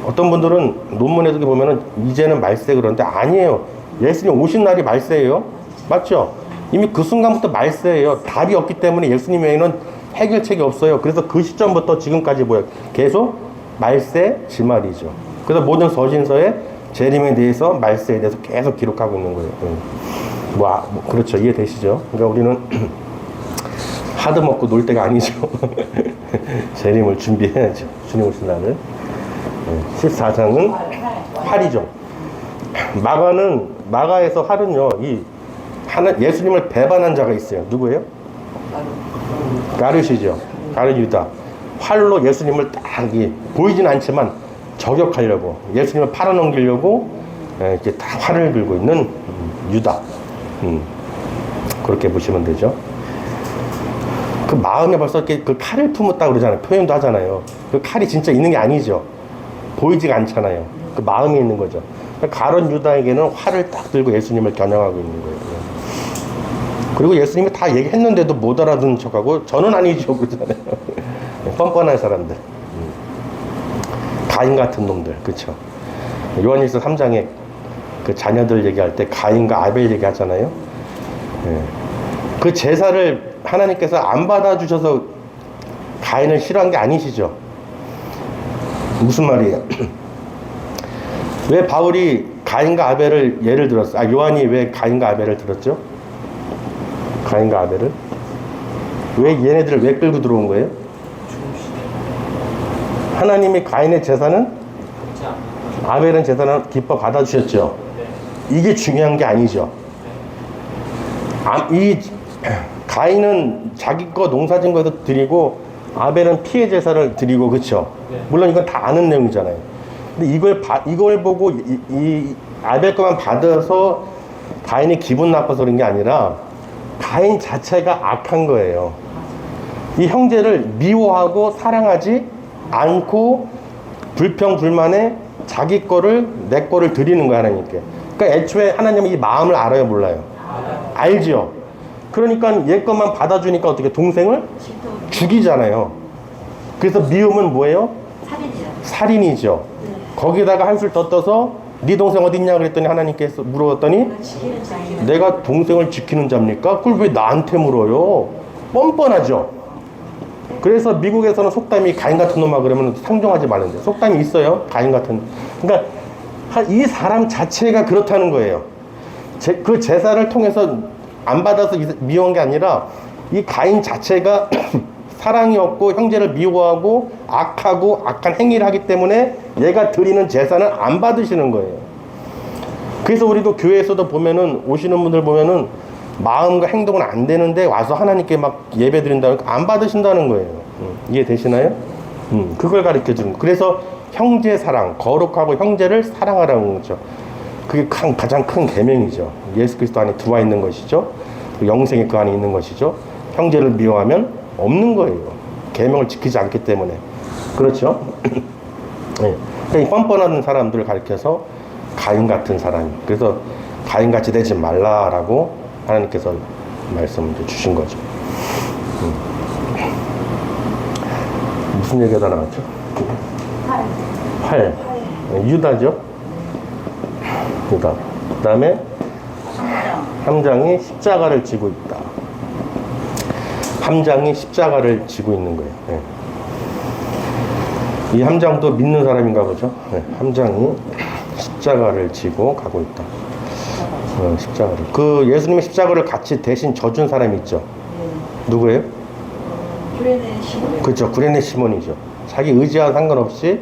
어떤 분들은 논문에서 보면은 이제는 말세 그러는데 아니에요. 예수님 오신 날이 말세예요. 맞죠? 이미 그 순간부터 말세예요. 답이 없기 때문에 예수님 외에는 해결책이 없어요. 그래서 그 시점부터 지금까지 뭐예요? 계속 말세 지말이죠. 그래서 모든 서신서에 재림에 대해서 말세에 대해서 계속 기록하고 있는 거예요. 그렇죠. 이해되시죠? 그러니까 우리는 하드 먹고 놀 때가 아니죠. 재림을 준비해야죠. 주님 오신 날을. 14장은 활이죠. 마가에서 활은요, 예수님을 배반한 자가 있어요. 누구예요? 가룟이죠. 가룟 유다. 활로 예수님을 딱 보이진 않지만 저격하려고, 예수님을 팔아넘기려고 이렇게 다 활을 들고 있는 유다. 그렇게 보시면 되죠. 그 마음에 벌써 이렇게 그 칼을 품었다 그러잖아요. 표현도 하잖아요. 그 칼이 진짜 있는 게 아니죠. 보이지가 않잖아요. 그 마음이 있는 거죠. 가룟 유다에게는 활을 딱 들고 예수님을 겨냥하고 있는 거예요. 그리고 예수님이 다 얘기했는데도 못 알아듣는 척하고 저는 아니죠 그러잖아요. 뻔뻔한 사람들. 가인 같은 놈들. 그쵸. 요한일서 3장에 그 자녀들 얘기할 때 가인과 아벨 얘기하잖아요. 예. 그 제사를 하나님께서 안 받아주셔서 가인을 싫어한 게 아니시죠. 무슨 말이에요? 왜 바울이 가인과 아벨을 예를 들었어? 요한이 왜 가인과 아벨을 들었죠? 가인과 아벨을? 왜 얘네들을 왜 끌고 들어온 거예요? 하나님이 가인의 제사는 아벨은 제사는 기뻐 받아주셨죠. 이게 중요한 게 아니죠. 이 가인은 자기 거 농사진 거에서 드리고 아벨은 피해 제사를 드리고 그렇죠. 물론 이건 다 아는 내용이잖아요. 근데 이걸 보고 이 아벨 거만 받아서 가인이 기분 나빠서 그런 게 아니라 가인 자체가 악한 거예요. 이 형제를 미워하고 사랑하지 않고 불평불만에 자기 거를 내 거를 드리는 거야 하나님께. 그러니까 애초에 하나님은 이 마음을 알아요 몰라요? 알죠. 그러니까 얘 것만 받아주니까 어떻게 동생을 죽이잖아요. 그래서 미움은 뭐예요? 살인이죠. 거기다가 한술 더 떠서 네 동생 어딨냐 그랬더니 하나님께서 물어봤더니 내가 동생을 지키는 자입니까? 그걸 왜 나한테 물어요? 뻔뻔하죠. 그래서 미국에서는 속담이 가인 같은 놈아 그러면 상종하지 말는데 속담이 있어요. 가인 같은. 그러니까 이 사람 자체가 그렇다는 거예요. 그 제사를 통해서 안 받아서 미워한 게 아니라 이 가인 자체가 사랑이 없고 형제를 미워하고 악하고 악한 행위를 하기 때문에 얘가 드리는 제사는 안 받으시는 거예요. 그래서 우리도 교회에서도 보면은 오시는 분들 보면은 마음과 행동은 안 되는데 와서 하나님께 막 예배 드린다는 안 받으신다는 거예요. 이해되시나요? 그걸 가르쳐 주는 거. 그래서 형제 사랑, 거룩하고 형제를 사랑하라는 거죠. 그게 가장 큰 계명이죠. 예수 그리스도 안에 들어와 있는 것이죠. 영생이 그 안에 있는 것이죠. 형제를 미워하면 없는 거예요. 계명을 지키지 않기 때문에. 그렇죠? 네. 그러니까 뻔뻔한 사람들을 가르쳐서 가인 같은 사람이. 그래서 가인같이 되지 말라라고 하나님께서 말씀을 주신 거죠. 무슨 얘기가 나왔죠? 활. 유다죠? 유다. 그 다음에 함장이 십자가를 지고 있다. 함장이 십자가를 지고 있는 거예요. 네. 이 함장도 믿는 사람인가 보죠. 네. 함장이 십자가를 지고 가고 있다. 십자가를. 그 예수님의 십자가를 같이 대신 져준 사람이 있죠. 누구예요? 구레네 시몬. 그렇죠. 구레네 시몬이죠. 자기 의지와 상관없이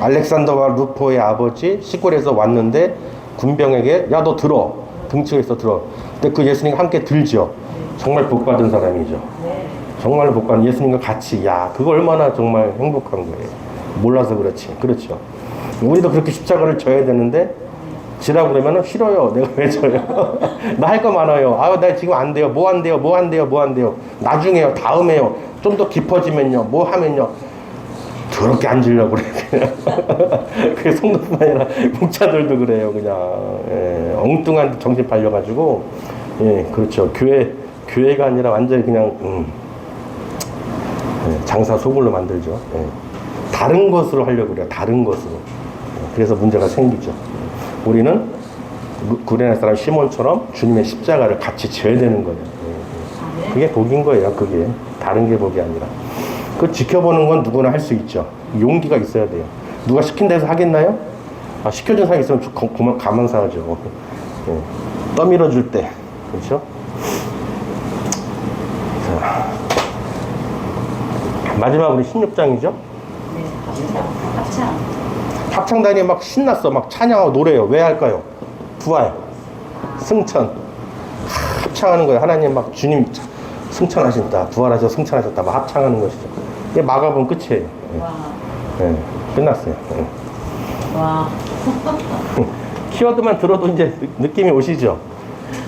알렉산더와 루포의 아버지 시골에서 왔는데 군병에게 야 너 들어. 등치가 있어 들어. 근데 그 예수님과 함께 들죠. 정말 복받은 사람이죠. 정말 복받은 예수님과 같이. 야 그거 얼마나 정말 행복한 거예요. 몰라서 그렇지. 그렇죠. 우리도 그렇게 십자가를 져야 되는데 지라고 그러면은 싫어요. 내가 왜 져요? 나 할 거 많아요. 아, 나 지금 안 돼요. 뭐 안 돼요? 뭐 안 돼요? 뭐 안 돼요? 나중에요. 다음에요. 좀 더 깊어지면요. 뭐 하면요. 더럽게 앉으려고 그래. 그게 성도뿐만 아니라 목자들도 그래요. 그냥 예, 엉뚱한 정신 팔려가지고 예, 그렇죠. 교회가 아니라 완전히 그냥 예, 장사 소굴로 만들죠. 예. 다른 것으로 하려고 그래요. 다른 것으로. 그래서 문제가 생기죠. 우리는 구레네 사람 시몬처럼 주님의 십자가를 같이 져야 되는 거예요. 그게 복인 거예요. 그게 다른 게 복이 아니라. 그 지켜보는 건 누구나 할 수 있죠. 용기가 있어야 돼요. 누가 시킨 데서 하겠나요? 아, 시켜준 사람이 있으면 가만사하죠. 예. 떠밀어줄 때. 그렇죠? 자. 마지막으로 16장이죠? 네, 합창. 합창단이 막 신났어. 막 찬양하고 노래해요. 왜 할까요? 부활, 승천. 합창하는 거예요. 하나님 막 주님 승천하신다. 부활하셔서 승천하셨다. 막 합창하는 것이죠. 이게 마가복음 끝이에요. 와. 네, 끝났어요. 네. 와. 키워드만 들어도 이제 느낌이 오시죠?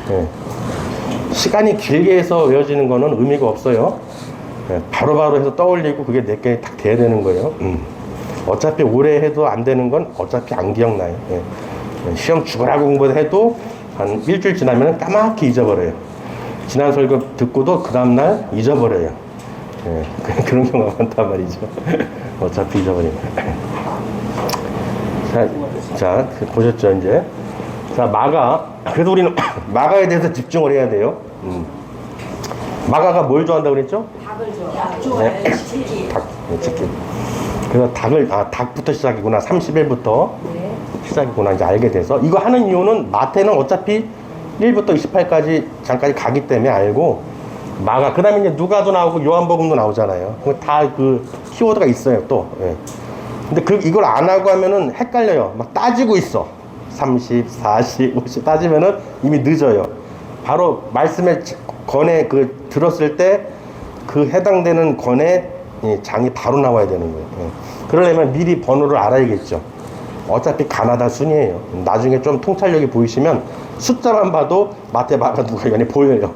네. 시간이 길게 해서 외워지는 거는 의미가 없어요. 네, 바로바로 해서 떠올리고 그게 내게 딱 돼야 되는 거예요. 어차피 오래 해도 안 되는 건 어차피 안 기억나요. 예. 시험 죽으라고 공부해도 한 일주일 지나면 까맣게 잊어버려요. 지난 설교 듣고도 그 다음날 잊어버려요. 예, 그런 경우가 많단 말이죠. 어차피 잊어버리면. 자, 보셨죠, 이제? 자, 마가. 그래도 우리는 마가에 대해서 집중을 해야 돼요. 마가가 뭘 좋아한다고 그랬죠? 닭을 좋아. 약 좋아해. 치킨. 닭, 치킨. 그래서 닭부터 시작이구나. 30일부터 네. 시작이구나. 이제 알게 돼서. 이거 하는 이유는 마태는 어차피 1부터 28까지 잠깐 가기 때문에 알고, 마가, 그 다음에 이제 누가도 나오고 요한복음도 나오잖아요. 다 그 키워드가 있어요, 또. 예. 근데 이걸 안 하고 하면은 헷갈려요. 막 따지고 있어. 30, 40, 50 따지면은 이미 늦어요. 바로 말씀의 권에 들었을 때 그 해당되는 권의 장이 바로 나와야 되는 거예요. 예. 그러려면 미리 번호를 알아야겠죠. 어차피 가나다 순이에요. 나중에 좀 통찰력이 보이시면 숫자만 봐도 마태, 마가, 누가 연이 보여요.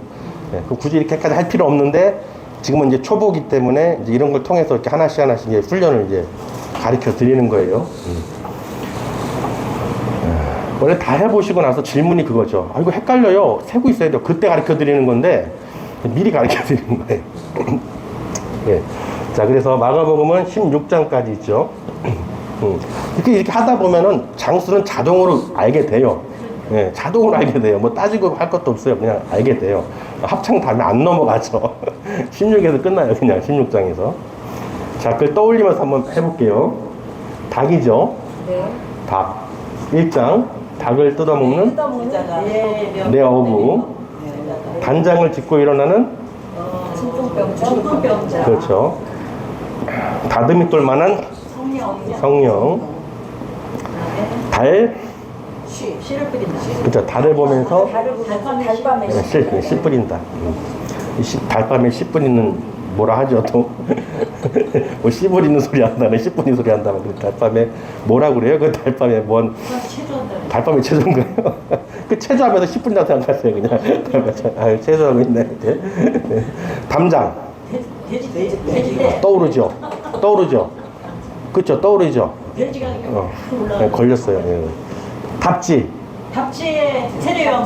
예. 굳이 이렇게까지 할 필요 없는데 지금은 이제 초보기 때문에 이제 이런 걸 통해서 이렇게 하나씩 이제 훈련을 이제 가르쳐 드리는 거예요. 원래 다 해보시고 나서 질문이 그거죠. 아, 이거 헷갈려요. 세고 있어야 돼요. 그때 가르쳐 드리는 건데 미리 가르쳐 드리는 거예요. 예. 자, 그래서 마가복음은 16장까지 있죠. 이렇게 하다 보면은 장수는 자동으로 알게 돼요. 예, 자동으로 알게 돼요. 뭐 따지고 할 것도 없어요. 그냥 알게 돼요. 합창 다음에 안 넘어가죠. 16에서 끝나요. 그냥 16장에서. 자, 그걸 떠올리면서 한번 해볼게요. 닭이죠. 네. 닭. 1장. 닭을 뜯어먹는 내 어부. 단장을 짚고 일어나는 중풍병자. 그렇죠. 다듬이 똘만한 성령. 달. 씨를 뿌린다. 그렇죠. 달을 보면서 달밤에 씨 뿌린다. 달밤에 씨 뿌리는 뭐라 하죠 또. 뭐 씨 뿌리는 소리 한다네, 씨 뿌리는 소리 한다면 달밤에 뭐라 그래요? 그 달밤에 뭔 달밤에 체조인가요? 그 체조하면서 씨 뿌린다고 생각하세요 그냥. 체조하고 있네. 담장. 떠오르죠. 그렇죠. 떠오르죠. 네, 걸렸어요. 예. 답지. 답지에 세례요한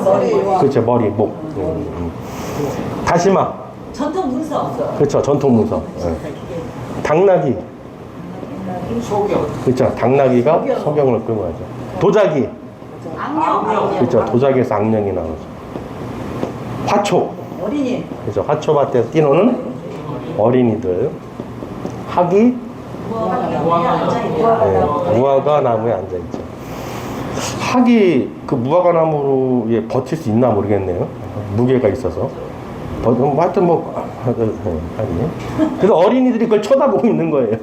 머리. 그렇죠. 머리, 목. 다시마. 전통 문서. 그렇죠. 전통 문서. 예. 당나귀. 그렇죠. 당나귀가 소경을 끌고 가죠. 도자기. 악령. 그렇죠. 도자기에서 악령이 나오죠. 화초. 어린이. 그렇죠. 화초밭에서 뛰노는 어린이들. 학이. 무화과 나무에 앉아있죠. 학이 그 무화과 나무에 버틸 수 있나 모르겠네요. 무게가 있어서. 하여튼 그래서 어린이들이 그걸 쳐다보고 있는 거예요.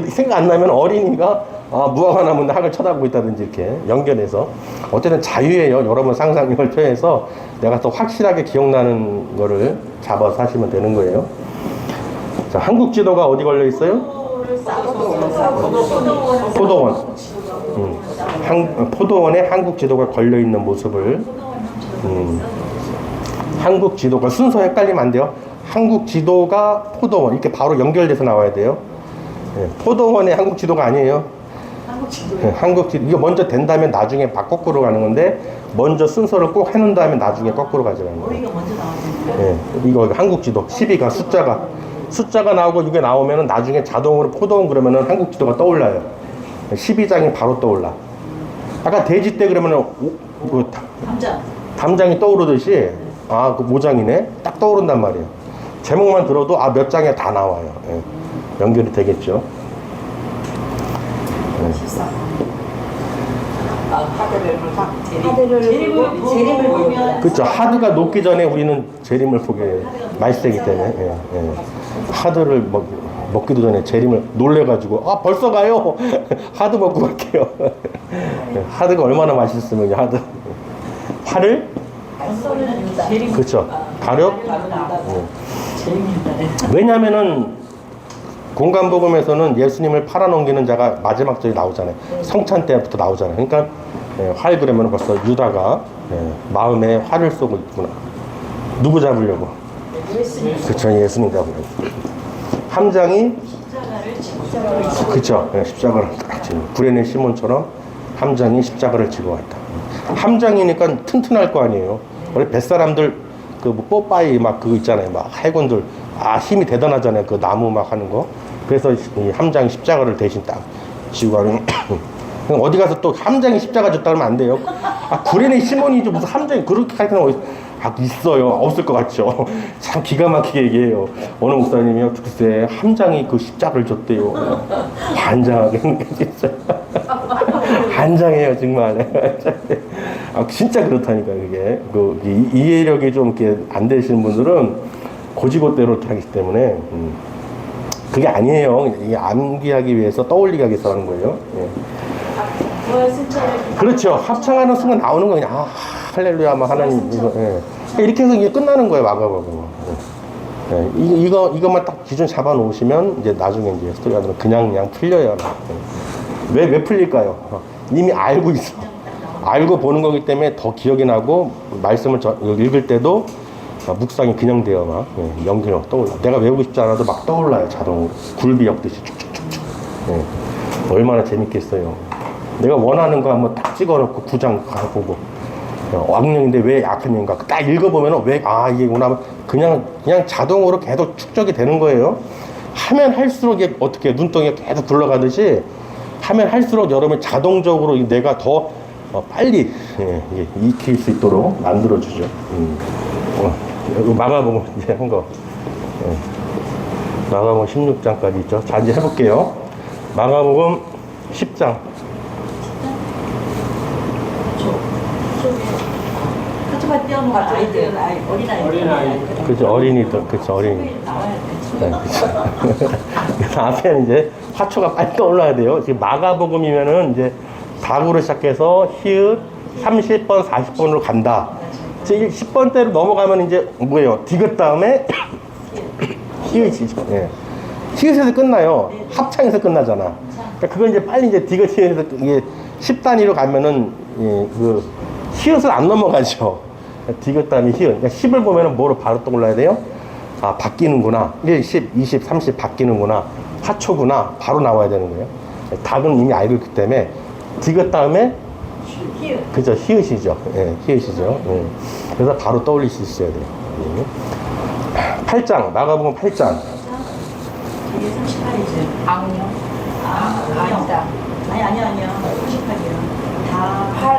생각 안 나면 어린이가 무화과 나무인데 학을 쳐다보고 있다든지 이렇게 연결해서. 어쨌든 자유예요. 여러분 상상력을 표해서 내가 또 확실하게 기억나는 거를 잡아서 하시면 되는 거예요. 자, 한국 지도가 어디 걸려 있어요? 포도원. 포도원에 한국 지도가 걸려 있는 모습을. 한국 지도가 순서 헷갈리면 안 돼요. 한국 지도가 포도원 이렇게 바로 연결돼서 나와야 돼요. 예, 포도원의 한국 지도가 아니에요. 한국 지도. 이거 먼저 된 다음에 나중에 막 거꾸로 가는 건데 먼저 순서를 꼭 해놓은 다음에 나중에 거꾸로 가자는 거예요. 우리가 먼저 나왔는데. 예, 이거 한국 지도 12가 숫자가 나오고 이게 나오면은 나중에 자동으로 포도원 그러면은 한국 지도가 떠올라요. 12장이 바로 떠올라. 아까 돼지 때 그러면은 담장이 떠오르듯이 그 모장이네 딱 떠오른단 말이에요. 제목만 들어도 몇 장에 다 나와요. 예. 연결이 되겠죠. 재림을 보면 그렇죠. 하드가 녹기 전에 우리는 재림을 보게 말세기 때문에. 예. 하드를 먹기도 전에 재림을 놀래가지고 벌써 가요. 하드 먹고 갈게요. 하드가 얼마나 맛있으면 하드. 화를 그렇죠. 가력. 왜냐면은 공간복음에서는 예수님을 팔아넘기는 자가 마지막 절에 나오잖아요. 성찬 때부터 나오잖아요. 그러니까 활 그러면 벌써 유다가 마음에 활을 쏘고 있구나. 누구 잡으려고? 그렇죠. 예수님 잡으려고. 함장이 그렇죠. 십자가를 딱 지고 구레네 시몬처럼 함장이 십자가를 지고 왔다. 함장이니까 튼튼할 거 아니에요. 원래 뱃사람들 뭐 뽀빠이 막 그거 있잖아요. 막 해군들 힘이 대단하잖아요. 그 나무 막 하는 거. 그래서 이 함장이 십자가를 대신 딱 지고 가는. 어디 가서 또 함장이 십자가 줬다 그러면 안 돼요. 구레네 시몬이죠. 무슨 함장이 그렇게 할 때는 있어요. 없을 것 같죠. 참 기가 막히게 얘기해요. 어느 목사님이요. 글쎄 함장이 그 십자가를 줬대요. 환장하게 진짜. 환장해요 정말. 진짜 그렇다니까 그게. 이해력이 좀 이렇게 안 되시는 분들은 고지고대로 이렇게 하기 때문에 그게 아니에요. 이게 암기하기 위해서 떠올리기 위해서 하는 거예요. 예. 그렇죠. 합창하는 순간 나오는 거 그냥 할렐루야 막 하나님 이거 이렇게 해서 이게 끝나는 거예요. 마가복음. 이것만 딱 기준 잡아 놓으시면 이제 나중에 이제 스토리가 되면 그냥 풀려요. 왜 풀릴까요? 이미 알고 있어. 알고 보는 거기 때문에 더 기억이 나고 말씀을 읽을 때도 묵상이 그냥 돼요. 막 연기로 떠올라. 내가 외우고 싶지 않아도 막 떠올라요. 자동으로 굴비 엮듯이 쭉쭉쭉쭉. 얼마나 재밌겠어요. 내가 원하는 거 한번 딱 찍어놓고 9장 가보고 악령인데 왜 악한 영인가 딱 읽어보면은 왜 이게 원하면 그냥 자동으로 계속 축적이 되는 거예요. 하면 할수록 이게 어떻게 눈덩이가 계속 굴러가듯이 하면 할수록 여러분 자동적으로 내가 더 빨리 익힐 수 있도록 만들어주죠. 여기 마가복음 이제 한 거. 마가복음 16장까지 있죠. 자, 이제 해볼게요. 마가복음 10장. 하트만 띄워놓은 아이들, 어린아이. 그죠, 어린이들, 그죠, 어린이. 네, 그죠. 그래서 앞에는 이제 화초가 빨리 떠올라야 돼요. 지금 마가복음이면은 이제 다구로 시작해서 히읗 30번, 40번으로 간다. 10번대로 넘어가면 이제 뭐예요? 디귿 다음에 히읗이죠. 예. 히읗에서 끝나요. 합창에서 끝나잖아. 그러니까 그건 이제 빨리 이제 디귿에서 이게 10단위로 가면은 그 히읗을 안 넘어가죠. 디귿 다음에 히읗. 그러니까 10을 보면은 뭐로 바로 떠올라야 돼요? 바뀌는구나. 1, 10, 20, 30 바뀌는구나. 화초구나. 바로 나와야 되는 거예요. 닭은 이미 알고 있기 때문에 디귿 다음에 히읗. 그죠, 히읗이죠. 예, 히읗이죠. 그래서 바로 떠올릴 수 있어야 돼요. 8장, 마가복음 8장. 이게 38이죠. 악령. 아니다. 아니야. 38이요. 다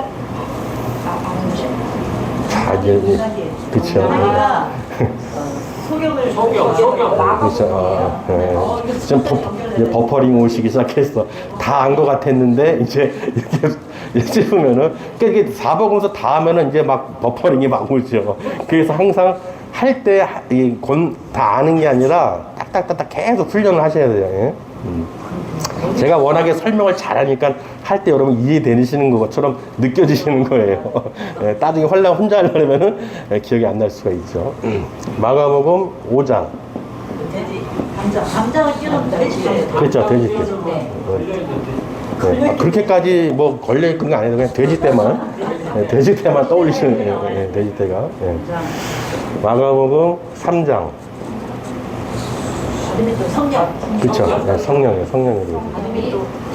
자, 이제, 그쵸. 소경을 그렇죠. 지금 이제 버퍼링 오시기 시작했어. 다 안 것 같았는데 이제 이렇게 찝으면은 이게 사복음서 다 하면은 이제 막 버퍼링이 막 오죠. 그래서 항상 할 때 다 아는 게 아니라 딱딱딱딱 계속 훈련을 하셔야 돼요. 예? 제가 워낙에 설명을 잘하니까 할 때 여러분 이해되시는 것처럼 느껴지시는 거예요. 예, 나중에 혼자 하려면은 기억이 안 날 수가 있죠. 마가복음 5장. 돼지, 감장을 끼워놓은 돼지. 그렇죠, 돼지 때. 그렇게까지 뭐 걸려있는 거 아니고 그냥 돼지 때만, 돼지 때만 떠올리시는 돼지 때가. 마가복음 3장. 성령. 그렇죠, 성령이에요.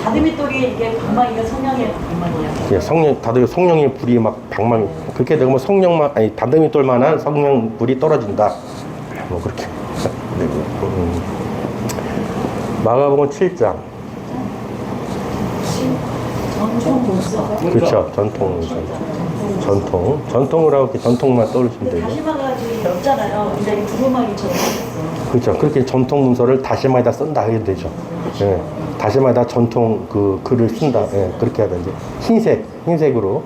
다듬이돌이 이게 방망이가 성령의 방망이야. 다들 성령의 불이 막 방망이 그렇게 되면 성령만 다듬이돌만한 성령 불이 떨어진다. 뭐 그렇게. 마가복음 7장. 그렇죠, 전통으로 이렇게 전통만 떠올리시면 되죠. 다시마가 지금 없잖아요. 근데 두루마기처럼 생겼어. 그렇죠. 그렇게 전통 문서를 다시마에다 쓴다 해도 되죠. 예. 다시마에다 전통 그 글을 쓴다. 예. 그렇게 하다 이제 흰색으로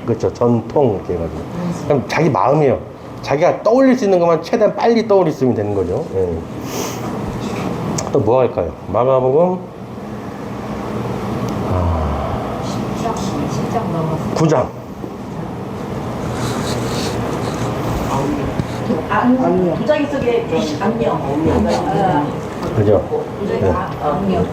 그렇죠. 전통 이렇게 해가지고. 그럼 자기 마음이에요. 자기가 떠올릴 수 있는 것만 최대한 빨리 떠올리시면 되는 거죠. 예. 또 뭐 할까요? 마가복음 10장 넘었어. 9장. 도자기 속에 악령. 그죠? 악령.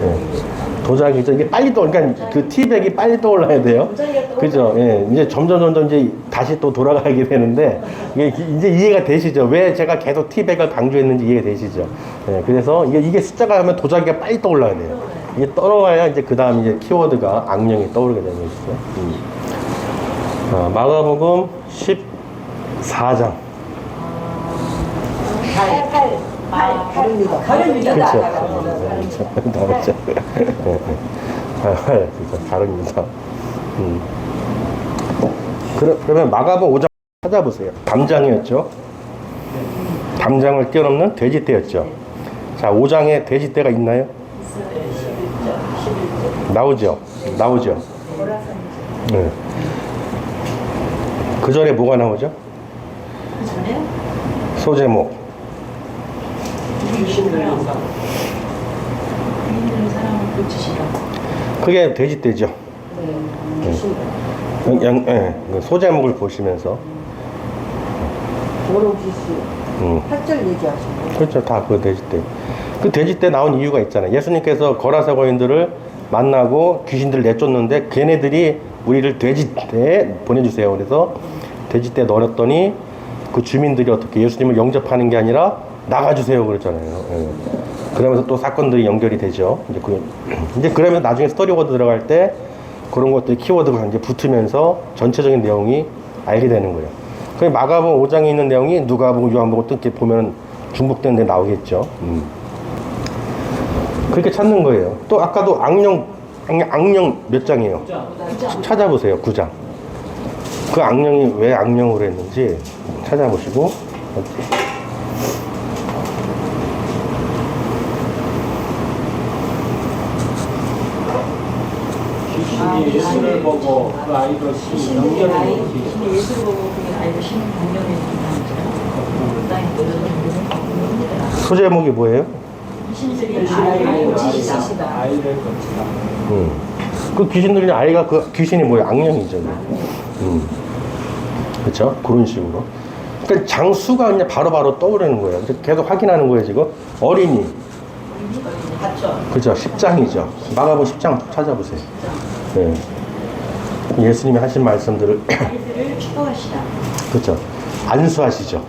도자기 이게 빨리 그러니까 그 티백이 빨리 떠올라야 돼요. 그죠? 예. 이제 점점 이제 다시 또 돌아가게 되는데 이게 이제 이해가 되시죠? 왜 제가 계속 티백을 강조했는지 이해가 되시죠? 예. 그래서 이게 숫자가 하면 도자기가 빨리 떠올라야 돼요. 이게 떨어와야 이제 그 다음 이제 키워드가 악령이 떠오르게 되는 거죠. 마가복음 14장. 가릅니다. 가렵니다. 그렇죠. 가릅니다. 나오죠. 진짜 다릅니다. 그러면 마가복 5장 찾아보세요. 담장이었죠. 담장을 뛰어넘는 돼지떼였죠. 자, 5장에 돼지떼가 있나요? 나오죠. 나오죠. 네. 그 전에 뭐가 나오죠? 전에요? 소제목. 주인들은 사람을 고치시라. 그게 돼지떼죠. 소제목을 보시면서. 도로기수 8절 얘기하시는 그렇죠. 다 그 돼지떼. 그 돼지떼 나온 이유가 있잖아요. 예수님께서 거라사 거인들을 만나고 귀신들을 내쫓는데 걔네들이 우리를 돼지떼에 보내주세요. 그래서 돼지떼에 넣었더니 그 주민들이 어떻게 예수님을 영접하는 게 아니라 나가주세요. 그랬잖아요. 예. 그러면서 또 사건들이 연결이 되죠. 이제 그러면 나중에 스토리워드 들어갈 때 그런 것들이 키워드가 이제 붙으면서 전체적인 내용이 알게 되는 거예요. 그 마가복음 5장에 있는 내용이 누가복음, 요한복음 또 이렇게 보면 중복된 데 나오겠죠. 그렇게 찾는 거예요. 또 아까도 악령 몇 장이에요? 찾아보세요. 9장. 그 악령이 왜 악령으로 했는지 찾아보시고. 귀신이 예수를 보고 그 아이로 연결해 귀신이 예수를 보고 그 아이를 신 공격해 준다는 소제목이 뭐예요? 귀신들이 아이를 고치시다. 아이를 고치다. 그 귀신들이 아이가 그 귀신이 뭐예요? 악령이죠. 그렇죠? 그런 식으로. 그러니까 장수가 그냥 바로바로 떠오르는 거예요. 계속 확인하는 거예요, 지금. 어린이. 봤죠? 그죠? 10장이죠. 마가복음 10장 찾아보세요. 네. 예수님이 하신 말씀들을 아이들을 축복하시다. 그죠? 안수하시죠.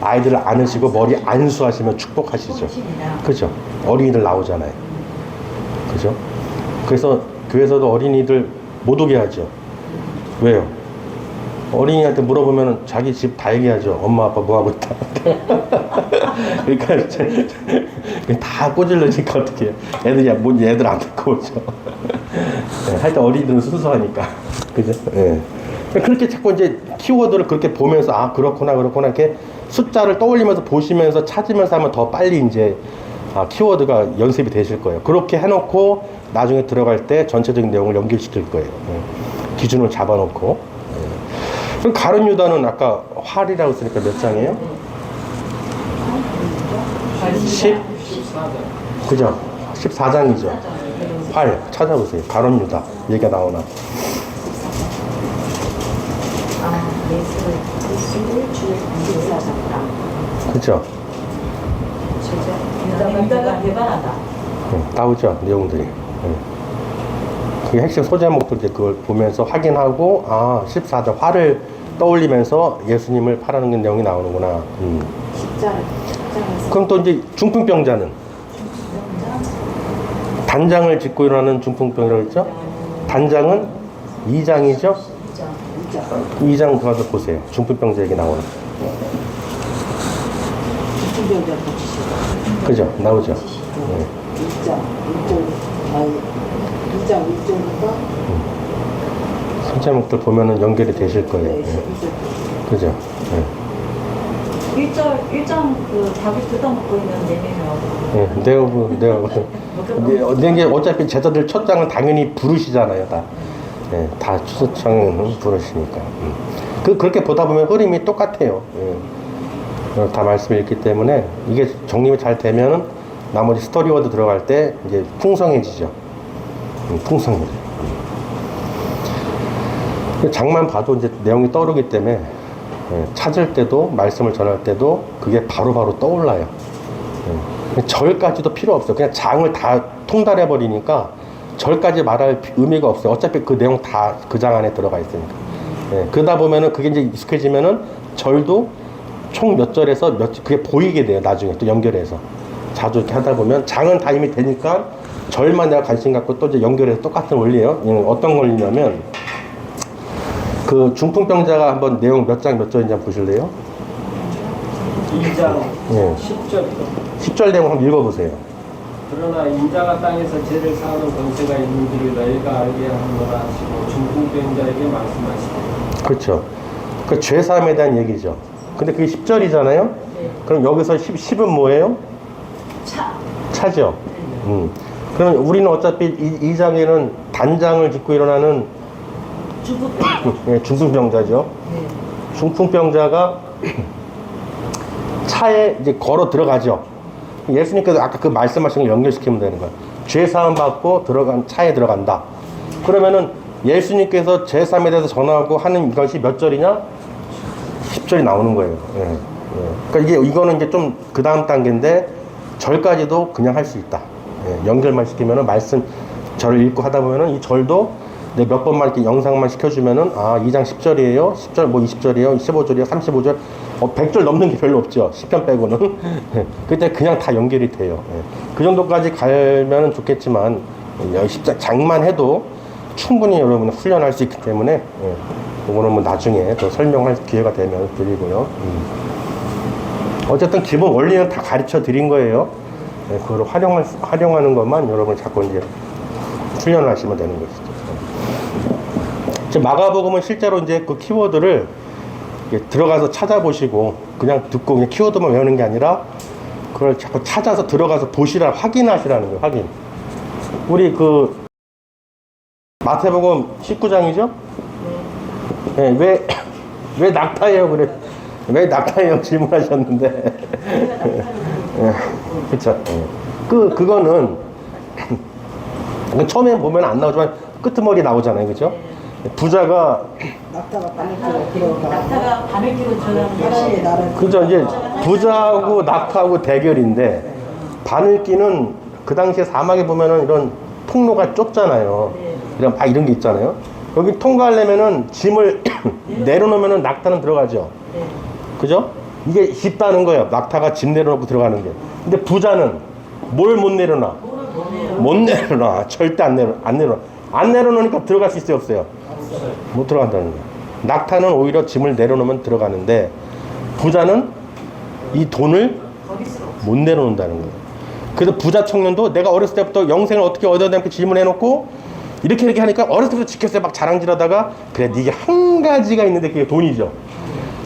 아이들을 안으시고 머리 안수하시면 축복하시죠. 그죠? 어린이들 나오잖아요. 그죠? 그래서 교회에서도 어린이들 못 오게 하죠. 왜요? 어린이한테 물어보면 자기 집 다 얘기하죠. 엄마 아빠 뭐 하고 있다. 그러니까 다 꼬질러지니까 어떻게 해요? 애들 안 듣고 오죠. 네, 하여튼 어린이들은 순수하니까. 그죠? 네. 그렇게 자꾸 이제 키워드를 그렇게 보면서 아 그렇구나 이렇게 숫자를 떠올리면서 보시면서 찾으면서 하면 더 빨리 이제 키워드가 연습이 되실 거예요. 그렇게 해놓고 나중에 들어갈 때 전체적인 내용을 연결시킬 거예요. 기준을 잡아놓고. 그럼 가룟 유다는 아까 활이라고 했으니까 몇 장이에요? 10? 그죠? 14장이죠. 활 찾아보세요. 가룟 유다 얘기가 나오나? 예수를 주의 공격하셨다. 그죠? 유다가 배반하다. 나오죠 내용들이. 그게 핵심 소제목들 이제 그걸 보면서 확인하고 14장 활을 떠올리면서 예수님을 팔아넘긴 내용이 나오는구나. 그럼 또 이제 중풍병자는 단장을 짚고 일어나는 중풍병이라고 했죠? 단장은 2장이죠? 2장 가서 보세요. 중풍병자 얘기 나오는. 중풍병자 고치시고 그죠? 나오죠? 2장 1절부터 소제목들 보면은 연결이 되실 거예요. 그죠? 1장 그 답을 뜯어먹고 있는 내면이라고. 이게 어차피 제자들 첫 장은 당연히 부르시잖아요, 다. 다 추수창은 부르시니까. 그렇게 보다 보면 흐름이 똑같아요. 다 말씀을 읽기 때문에 이게 정립이 잘 되면은 나머지 스토리워드 들어갈 때 이제 풍성해지죠. 풍성해져요. 장만 봐도 이제 내용이 떠오르기 때문에 찾을 때도 말씀을 전할 때도 그게 바로바로 떠올라요. 절까지도 필요 없어요. 그냥 장을 다 통달해 버리니까 절까지 말할 의미가 없어요. 어차피 그 내용 다 그 장 안에 들어가 있으니까. 그러다 보면은 그게 이제 익숙해지면은 절도 총 몇 절에서 그게 보이게 돼요. 나중에 또 연결해서 자주 이렇게 하다 보면 장은 다 이미 되니까 절만 내가 관심 갖고 또 이제 연결해서 똑같은 원리예요. 어떤 원리냐면 그 중풍병자가 한번 내용 몇 장 몇 절인지 한번 보실래요? 2장 예. 10절. 10절 내용 한번 읽어보세요. 그러나 인자가 땅에서 죄를 사하는 권세가 있는 줄을 너희가 알게 하노라 하시고 중풍병자에게 말씀하시되. 그렇죠. 그 죄사함에 대한 얘기죠. 근데 그게 10절이잖아요. 그럼 여기서 10은 뭐예요? 차죠. 그럼 우리는 어차피 이 장에는 단장을 짓고 일어나는 중풍병자죠. 중풍병자가 차에 이제 걸어 들어가죠. 예수님께서 아까 그 말씀하신 걸 연결시키면 되는 거야. 죄 사함 받고 들어간 차에 들어간다. 그러면은 예수님께서 죄 사함에 대해서 전하고 하는 이것이 몇 절이냐? 10절이 나오는 거예요. 예. 그러니까 이거는 이제 좀 그 다음 단계인데 절까지도 그냥 할 수 있다. 예. 연결만 시키면은 말씀 절을 읽고 하다 보면은 이 절도 내 몇 번만 이렇게 영상만 시켜주면은 2장 10절이에요. 10절 뭐 20절이에요. 15절이요. 35절. 100절 넘는 게 별로 없죠. 10편 빼고는. 그때 그냥 다 연결이 돼요. 예. 그 정도까지 가면은 좋겠지만 10장만 해도 충분히 여러분 훈련할 수 있기 때문에 이거는 뭐 나중에 더 설명할 기회가 되면 드리고요. 어쨌든 기본 원리는 다 가르쳐 드린 거예요. 그걸 활용하는 것만 여러분 자꾸 이제 훈련을 하시면 되는 것이죠. 마가복음은 실제로 이제 그 키워드를 들어가서 찾아보시고 그냥 듣고 그냥 키워드만 외우는 게 아니라 그걸 자꾸 찾아서 들어가서 보시라, 확인하시라는 거예요. 확인. 우리 그 마태복음 19장이죠? 네, 왜 낙타예요? 그래. 왜 낙타예요? 질문하셨는데. 그쵸. 그거는 처음에 보면 안 나오지만 끄트머리 나오잖아요. 그죠? 부자가 낙타가 바늘기로 들어가. 낙타가 바늘기로 들어가는 하나님의 것이 나라를. 그죠? 이제 부자하고 낙타하고 대결인데 바늘기는 그 당시에 사막에 보면은 이런 통로가 좁잖아요. 이런 이런 게 있잖아요. 여기 통과하려면은 짐을 내려놓으면은 낙타는 들어가죠. 그죠? 이게 쉽다는 거예요. 낙타가 짐 내려놓고 들어가는 게. 근데 부자는 뭘 못 내려놔? 못 내려놔. 절대 안 내려놔. 안 내려놓으니까 들어갈 수 있어요, 없어요? 못 들어간다는 거예요. 낙타는 오히려 짐을 내려놓으면 들어가는데 부자는 이 돈을 못 내려놓는다는 거예요. 그래서 부자 청년도 내가 어렸을 때부터 영생을 어떻게 얻어야 그 질문해놓고 이렇게 하니까 어렸을 때부터 지켰어요. 막 자랑질하다가 그래 이게 한 가지가 있는데 그게 돈이죠.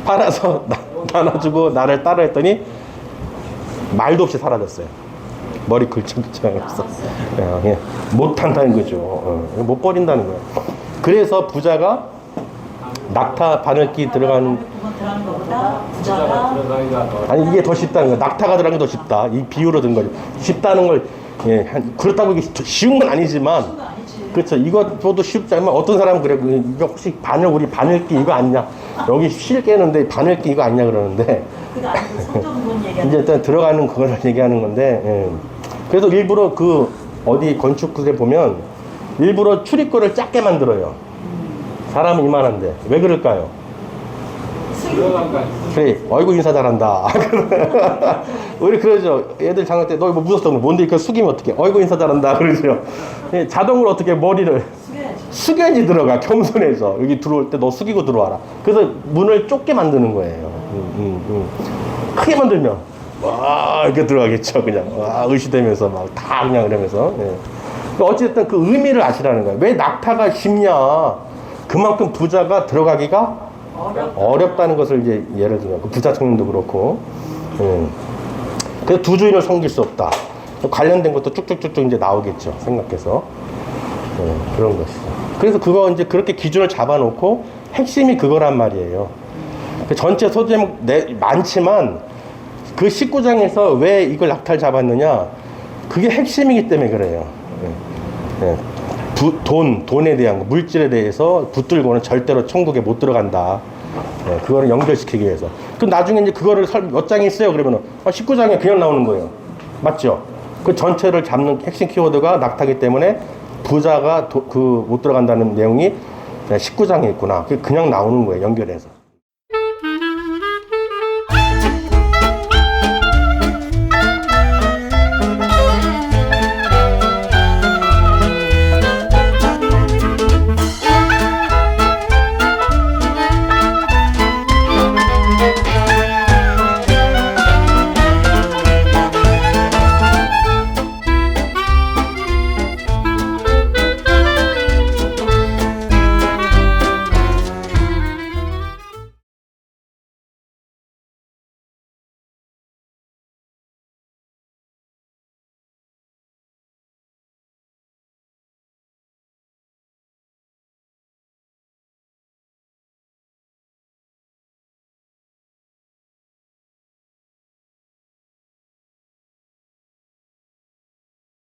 팔아서 나눠주고 나를 따라 했더니 말도 없이 사라졌어요. 머리 긁적긁적하면서 못한다는 거죠. 못 버린다는 거예요. 그래서 부자가 낙타 바늘기 들어가는 것보다 부자가 아니 이게 더 쉽다는 거야. 낙타가 들어가는 게 더 쉽다. 이 비유로 든 거죠. 쉽다는 걸 그렇다고 이게 쉬운 건 아니지만 그렇죠. 이것도 쉽지 않으면 어떤 사람은 그래. 이거 혹시 우리 바늘기 이거 아니냐? 여기 실 깨는데 바늘기 이거 아니냐 그러는데 그거 아니고 성적분 얘기하는 이제 일단 들어가는 그걸 얘기하는 건데 그래서 일부러 그 어디 건축물에 보면 일부러 출입구를 작게 만들어요. 사람은 이만한데 왜 그럴까요? 그래, 어이구 인사 잘한다. 우리 그러죠. 애들 장난할 때 너 뭐 무섭다 뭔데 이렇게 숙이면 어떡해? 어이구 인사 잘한다 그러죠. 자동으로 어떻게 머리를 숙여야지 들어가. 겸손해서 여기 들어올 때 너 숙이고 들어와라. 그래서 문을 좁게 만드는 거예요. 크게 만들면 와 이렇게 들어가겠죠. 그냥 와 의시되면서 막 다 그냥 이러면서. 어쨌든 그 의미를 아시라는 거예요. 왜 낙타가 쉽냐? 그만큼 부자가 들어가기가 어렵다는 것을 이제 예를 들면 그 부자 청년도 그렇고. 그래서 두 주인을 섬길 수 없다. 관련된 것도 쭉쭉쭉쭉 이제 나오겠죠. 생각해서. 그런 것이죠. 그래서 그거 이제 그렇게 기준을 잡아놓고 핵심이 그거란 말이에요. 그 전체 소제목 많지만 그 19장에서 왜 이걸 낙타를 잡았느냐? 그게 핵심이기 때문에 그래요. 돈에 대한 거, 물질에 대해서 붙들고는 절대로 천국에 못 들어간다. 그거를 연결시키기 위해서. 그럼 나중에 이제 그거를 몇 장이 있어요? 그러면은 19장에 그냥 나오는 거예요. 맞죠? 그 전체를 잡는 핵심 키워드가 낙타기 때문에 부자가 못 들어간다는 내용이 19장에 있구나. 그냥 나오는 거예요. 연결해서.